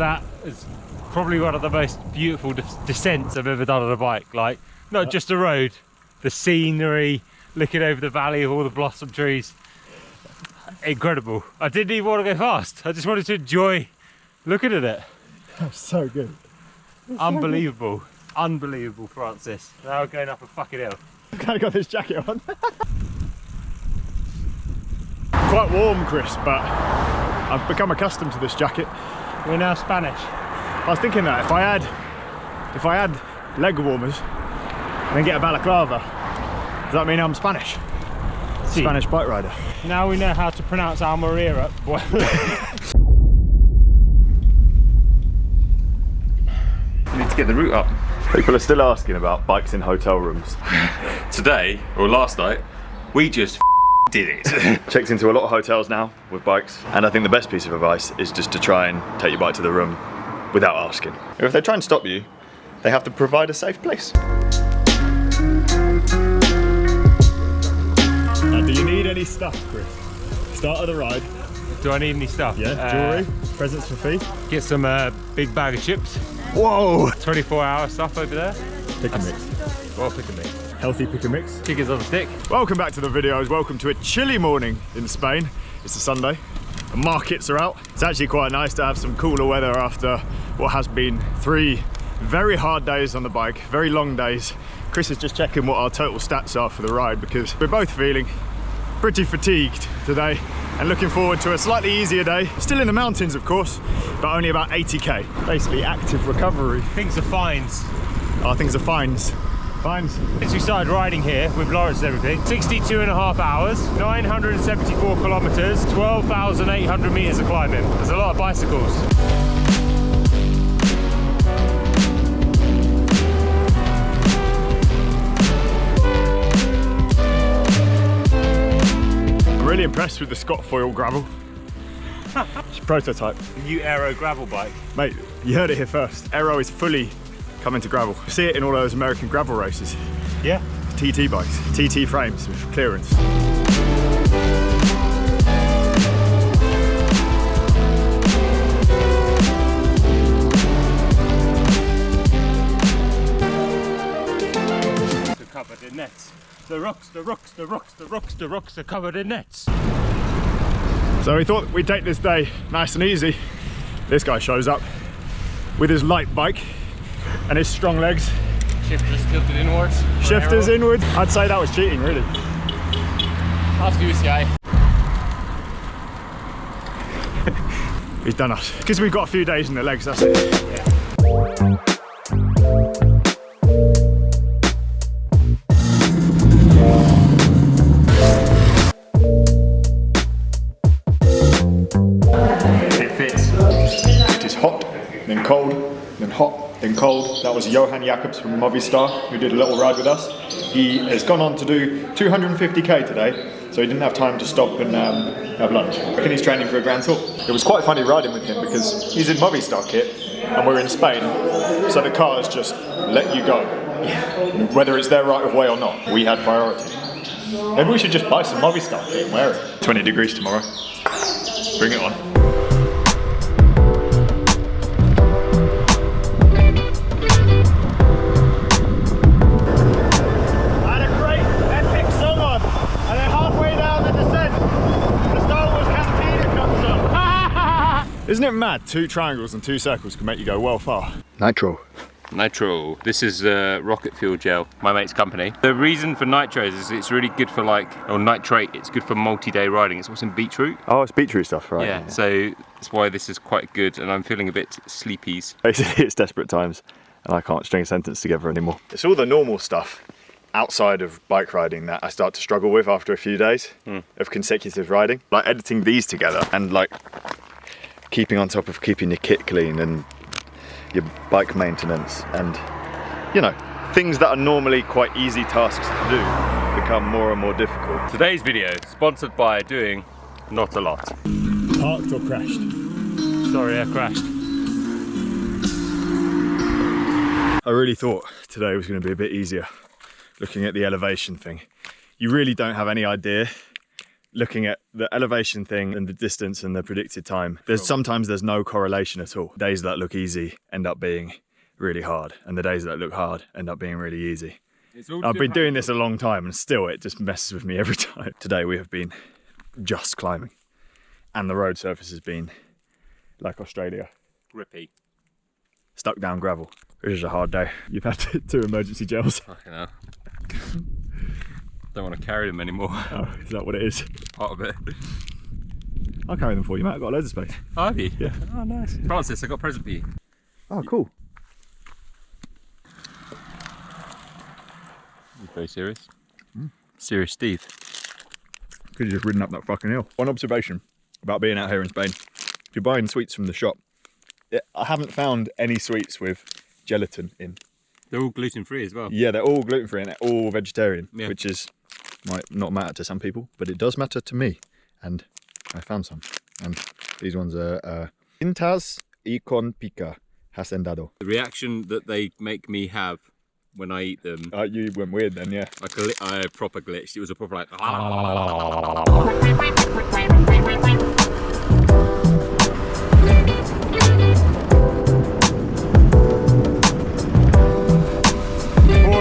that is probably one of the most beautiful descents I've ever done on a bike. Like, not just the road, the scenery, looking over the valley of all the blossom trees. Incredible. I didn't even want to go fast. I just wanted to enjoy looking at it. That's so good. Unbelievable. Unbelievable, Francis. Now we're going up a fucking hill. I've kind of got this jacket on. Quite warm, Chris, but I've become accustomed to this jacket. We're now Spanish. I was thinking that if I had leg warmers and then get a balaclava, does that mean I'm Spanish? See, Spanish bike rider. now we know how to pronounce Almeria. Need to get the route up. People are still asking about bikes in hotel rooms. Today, or last night, we just did it. Checked into a lot of hotels now with bikes, and I think the best piece of advice is just to try and take your bike to the room without asking. If they try and stop you, they have to provide a safe place. Now, do you need any stuff, Chris? Start of the ride. Do I need any stuff? Yeah, jewellery, presents for fee. Get some big bag of chips. Whoa! 24-hour stuff over there. Pick and mix. Well, pick and mix. Healthy pick and mix. Chickens on the stick. Welcome back to the videos. Welcome to a chilly morning in Spain. It's a Sunday. The markets are out. It's actually quite nice to have some cooler weather after what has been 3 very hard days on the bike, very long days. Chris is just checking what our total stats are for the ride because we're both feeling pretty fatigued today and looking forward to a slightly easier day. Still in the mountains, of course, but only about 80k. Basically active recovery. Things are fines. Oh, things are fines. Fines. Since we started riding here with Lawrence and everything, 62.5 hours, 974 kilometers, 12,800 meters of climbing. There's a lot of bicycles. I'm really impressed with the Scott Foil gravel. It's a prototype. New Aero gravel bike. Mate, you heard it here first. Aero is fully coming to gravel. You see it in all those American gravel races. Yeah. TT bikes, TT frames with clearance. They're covered in nets. The rocks are covered in nets. So we thought we'd take this day nice and easy. This guy shows up with his light bike and his strong legs. Shifters tilted inwards. Shifters inward. I'd say that was cheating, really. Ask UCI. He's done us. Because we've got a few days in the legs, that's it. Yeah. It is hot, then cold, then hot, then cold. That was Johan Jacobs from Movistar, who did a little ride with us. He has gone on to do 250k today, so he didn't have time to stop and have lunch. I reckon he's training for a Grand Tour. It was quite funny riding with him because he's in Movistar kit and we're in Spain, so the cars just let you go. Whether it's their right of way or not, we had priority. Maybe we should just buy some Movistar kit and wear it. 20 degrees tomorrow. Bring it on. Isn't it mad? 2 triangles and 2 circles can make you go well far. Nitro. Nitro. This is rocket fuel gel, my mate's company. The reason for nitros is it's really good for or nitrate, it's good for multi-day riding. It's also in beetroot. Oh, it's beetroot stuff, right? Yeah, so that's why this is quite good and I'm feeling a bit sleepies. Basically, it's desperate times and I can't string a sentence together anymore. It's all the normal stuff outside of bike riding that I start to struggle with after a few days of consecutive riding. Like editing these together and keeping on top of keeping your kit clean and your bike maintenance and, you know, things that are normally quite easy tasks to do become more and more difficult. Today's video is sponsored by doing not a lot. Parked or crashed? Sorry, I crashed. I really thought today was going to be a bit easier looking at the elevation thing. You really don't have any idea looking at the elevation thing and the distance and the predicted time, sometimes there's no correlation at all. Days that look easy end up being really hard, and the days that look hard end up being really easy. I've been doing this a long time and still it just messes with me every time. Today we have been just climbing and the road surface has been like Australia. Grippy. Stuck down gravel. It was a hard day. You've had 2 emergency gels. Fucking hell. Don't want to carry them anymore. Oh, is that what it is? Part of it. I'll carry them for you, mate. I've got loads of space. Oh, have you? Yeah. Oh, nice. Francis, I got a present for you. Oh, cool. Very serious. Serious Steve. Could have just ridden up that fucking hill. One observation about being out here in Spain. If you're buying sweets from the shop, I haven't found any sweets with gelatin in. They're all gluten-free as well. Yeah, they're all gluten-free and they're all vegetarian, Yeah. which might not matter to some people, but it does matter to me. And I found some. And these ones are Pintas y con pica hacendado. The reaction that they make me have when I eat them, You went weird then, yeah. like I proper glitched. It was a proper like.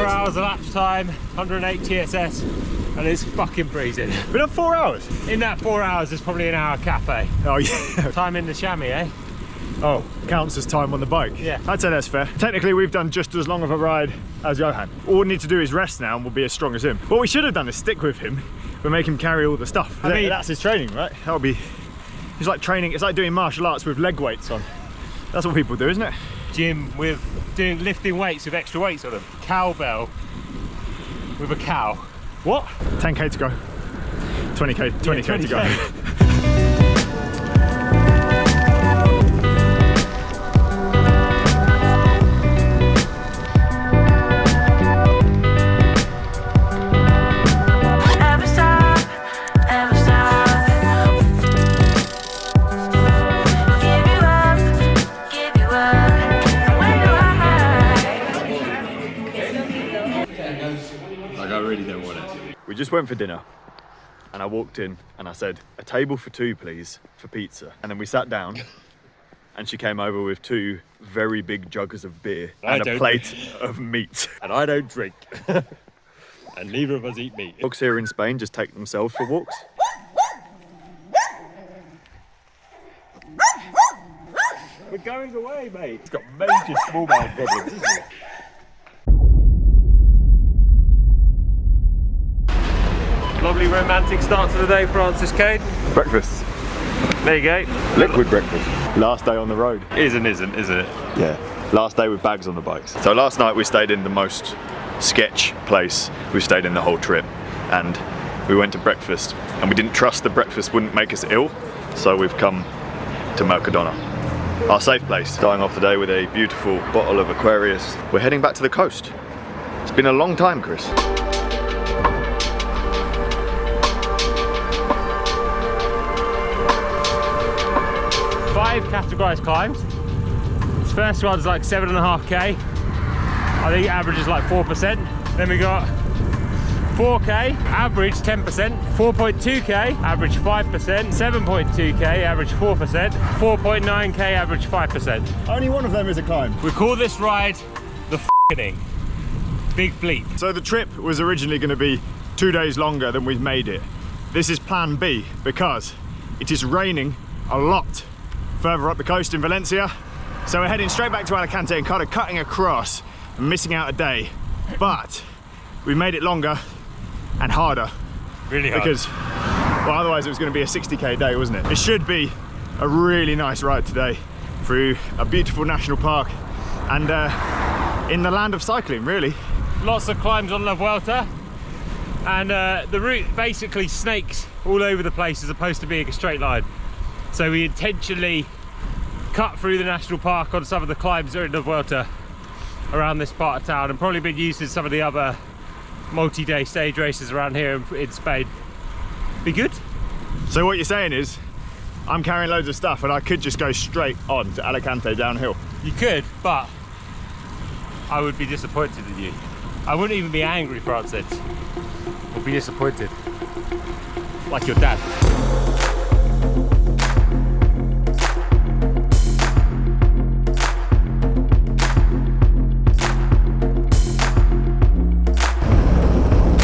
Hours of lapse time, 108 TSS, and it's fucking freezing. Been up 4 hours? In that 4 hours, there's probably an hour cafe. Oh yeah. Time in the chamois, eh? Oh, counts as time on the bike. Yeah. I'd say that's fair. Technically, we've done just as long of a ride as Johan. All we need to do is rest now and we'll be as strong as him. What we should have done is stick with him, but make him carry all the stuff. I mean, that's his training, right? That'll be, it's like training, it's like doing martial arts with leg weights on. That's what people do, isn't it? Gym with lifting weights with extra weights on them. Cowbell with a cow. What? 10k to go. 20k, 20k to go. We just went for dinner and I walked in and I said, a table for 2 please for pizza. And then we sat down and she came over with 2 very big jugs of beer and a plate of meat. And I don't drink. And neither of us eat meat. Dogs here in Spain just take themselves for walks. We're going away, mate. It's got major small mouth problems, isn't it? Lovely romantic start to the day, Francis Cade. Breakfast. There you go. Liquid breakfast. Last day on the road. Isn't it? Yeah. Last day with bags on the bikes. So last night we stayed in the most sketch place we've stayed in the whole trip. And we went to breakfast and we didn't trust the breakfast wouldn't make us ill. So we've come to Mercadona, our safe place. Starting off the day with a beautiful bottle of Aquarius. We're heading back to the coast. It's been a long time, Chris. Five categorised climbs. This first one's like 7.5k. I think average is like 4%. Then we got 4k, average 10%, 4.2k, average 5%, 7.2k, average 4%, 4.9k, average 5%. Only one of them is a climb. We call this ride the f***ing Big Bleep. So the trip was originally going to be 2 days longer than we've made it. This is plan B because it is raining a lot further up the coast in Valencia. So we're heading straight back to Alicante and kind of cutting across and missing out a day. But we made it longer and harder. Really hard. Because, well, otherwise it was going to be a 60k day, wasn't it? It should be a really nice ride today through a beautiful national park and in the land of cycling, really. Lots of climbs on La Vuelta, and the route basically snakes all over the place as opposed to being a straight line. So we intentionally cut through the national park on some of the climbs during La Vuelta around this part of town, and probably been used in some of the other multi-day stage races around here in Spain. Be good. So what you're saying is, I'm carrying loads of stuff and I could just go straight on to Alicante downhill. You could, but I would be disappointed in you. I wouldn't even be angry, Francis. I'd be disappointed. Like your dad.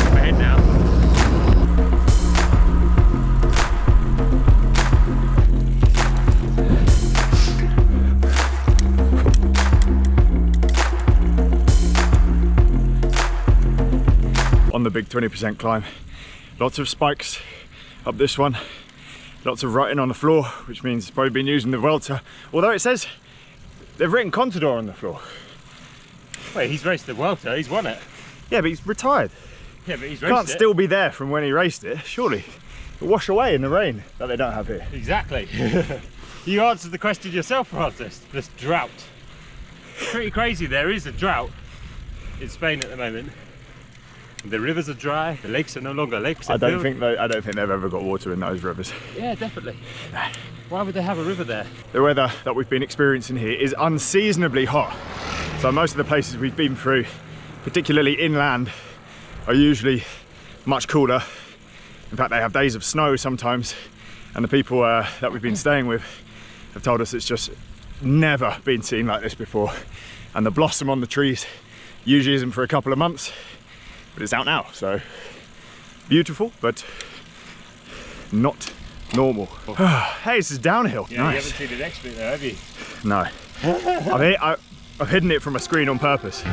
We're ahead now. On the big 20% climb, lots of spikes up this one, lots of writing on the floor, which means it's probably been using the Vuelta, although it says they've written Contador on the floor. Wait, he's raced the Vuelta, he's won it. Yeah, but he's retired. Yeah, but he's raced Can't it. still be there from when he raced it, surely. It'll wash away in the rain that they don't have here. Exactly. You answered the question yourself, Francis. This drought. Pretty crazy, there is a drought in Spain at the moment. The rivers are dry, the lakes are no longer lakes. I don't think they've ever got water in those rivers. Yeah, definitely. Why would they have a river there? The weather that we've been experiencing here is unseasonably hot. So most of the places we've been through, particularly inland, are usually much cooler. In fact, they have days of snow sometimes, and the people that we've been staying with have told us it's just never been seen like this before. And the blossom on the trees usually isn't for a couple of months, but it's out now, so beautiful, but not normal. Hey, this is downhill. Yeah, nice. You haven't seen the next bit there, have you? No. I've hidden it from a screen on purpose.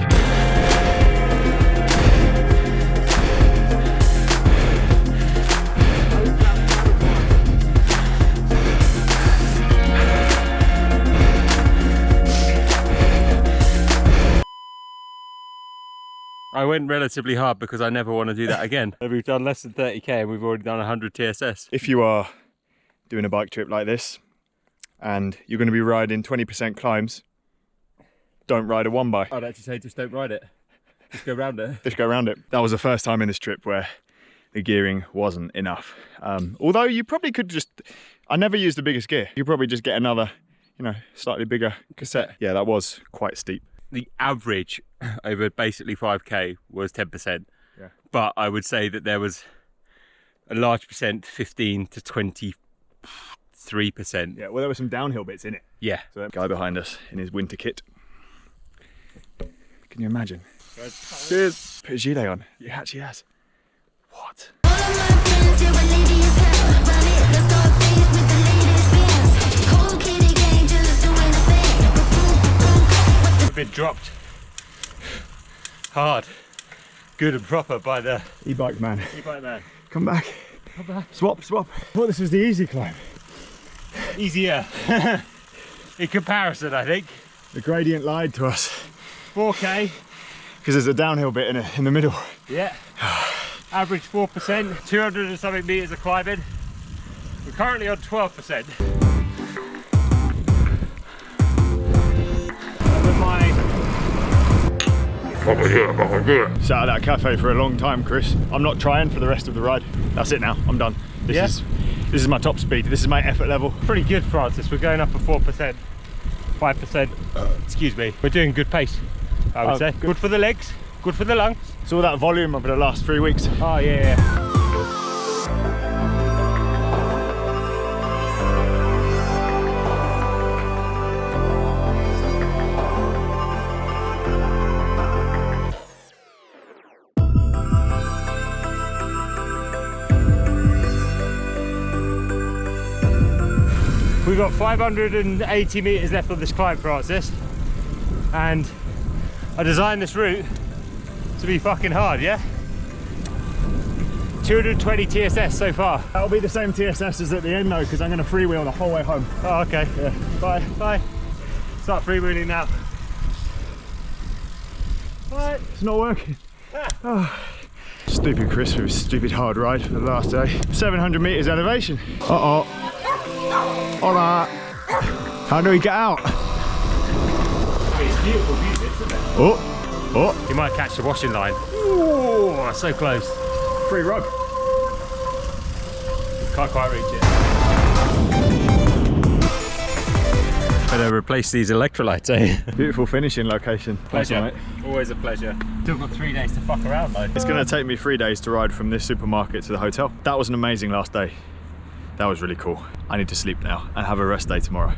I went relatively hard because I never want to do that again. We've done less than 30k and we've already done 100 TSS. If you are doing a bike trip like this and you're going to be riding 20% climbs, don't ride a one bike. I'd actually say just don't ride it. Just go round it. Just go around it. That was the first time in this trip where the gearing wasn't enough. Although you probably could just, I never used the biggest gear. You could probably just get another, you know, slightly bigger cassette. Yeah, that was quite steep. The average over basically 5k was 10%. Yeah. But I would say that there was a large percent, 15 to 23%. Yeah, well, there were some downhill bits in it. Yeah. So that guy behind us in his winter kit. Can you imagine? Cheers. Put a gilet on. He actually has. What? Been dropped hard, good and proper by the E-bike man. e-bike man. Come back. Come back. Swap. Well, this is the easy climb. Easier in comparison, I think. The gradient lied to us 4k. because there's a downhill bit in the middle. Yeah. Average 4%, 200 and something meters of climbing. We're currently on 12%. Sat at that cafe for a long time, Chris. I'm not trying for the rest of the ride. That's it now. I'm done. This is my top speed. This is my effort level. Pretty good, Francis. We're going up a 4%, 5%. Excuse me. We're doing good pace, I would say. Good for the legs, good for the lungs. It's all that volume over the last 3 weeks. Oh yeah. We've got 580 meters left on this climb, Francis, and I designed this route to be fucking hard, yeah? 220 TSS so far. That'll be the same TSS as at the end though, because I'm going to freewheel the whole way home. Oh, okay. Yeah. Bye. Start freewheeling now. Bye. It's not working. Oh. Stupid Chris with his stupid hard ride for the last day. 700 meters elevation. Uh-oh. Hola. How do we get out? It's beautiful view, isn't it? Oh. You might catch the washing line. Oh, so close. Free rug. Can't quite reach it. Better replace these electrolytes, eh? Beautiful finishing location. Pleasure. Nice, mate. Always a pleasure. Still got 3 days to fuck around though. It's gonna take me 3 days to ride from this supermarket to the hotel. That was an amazing last day. That was really cool. I need to sleep now and have a rest day tomorrow.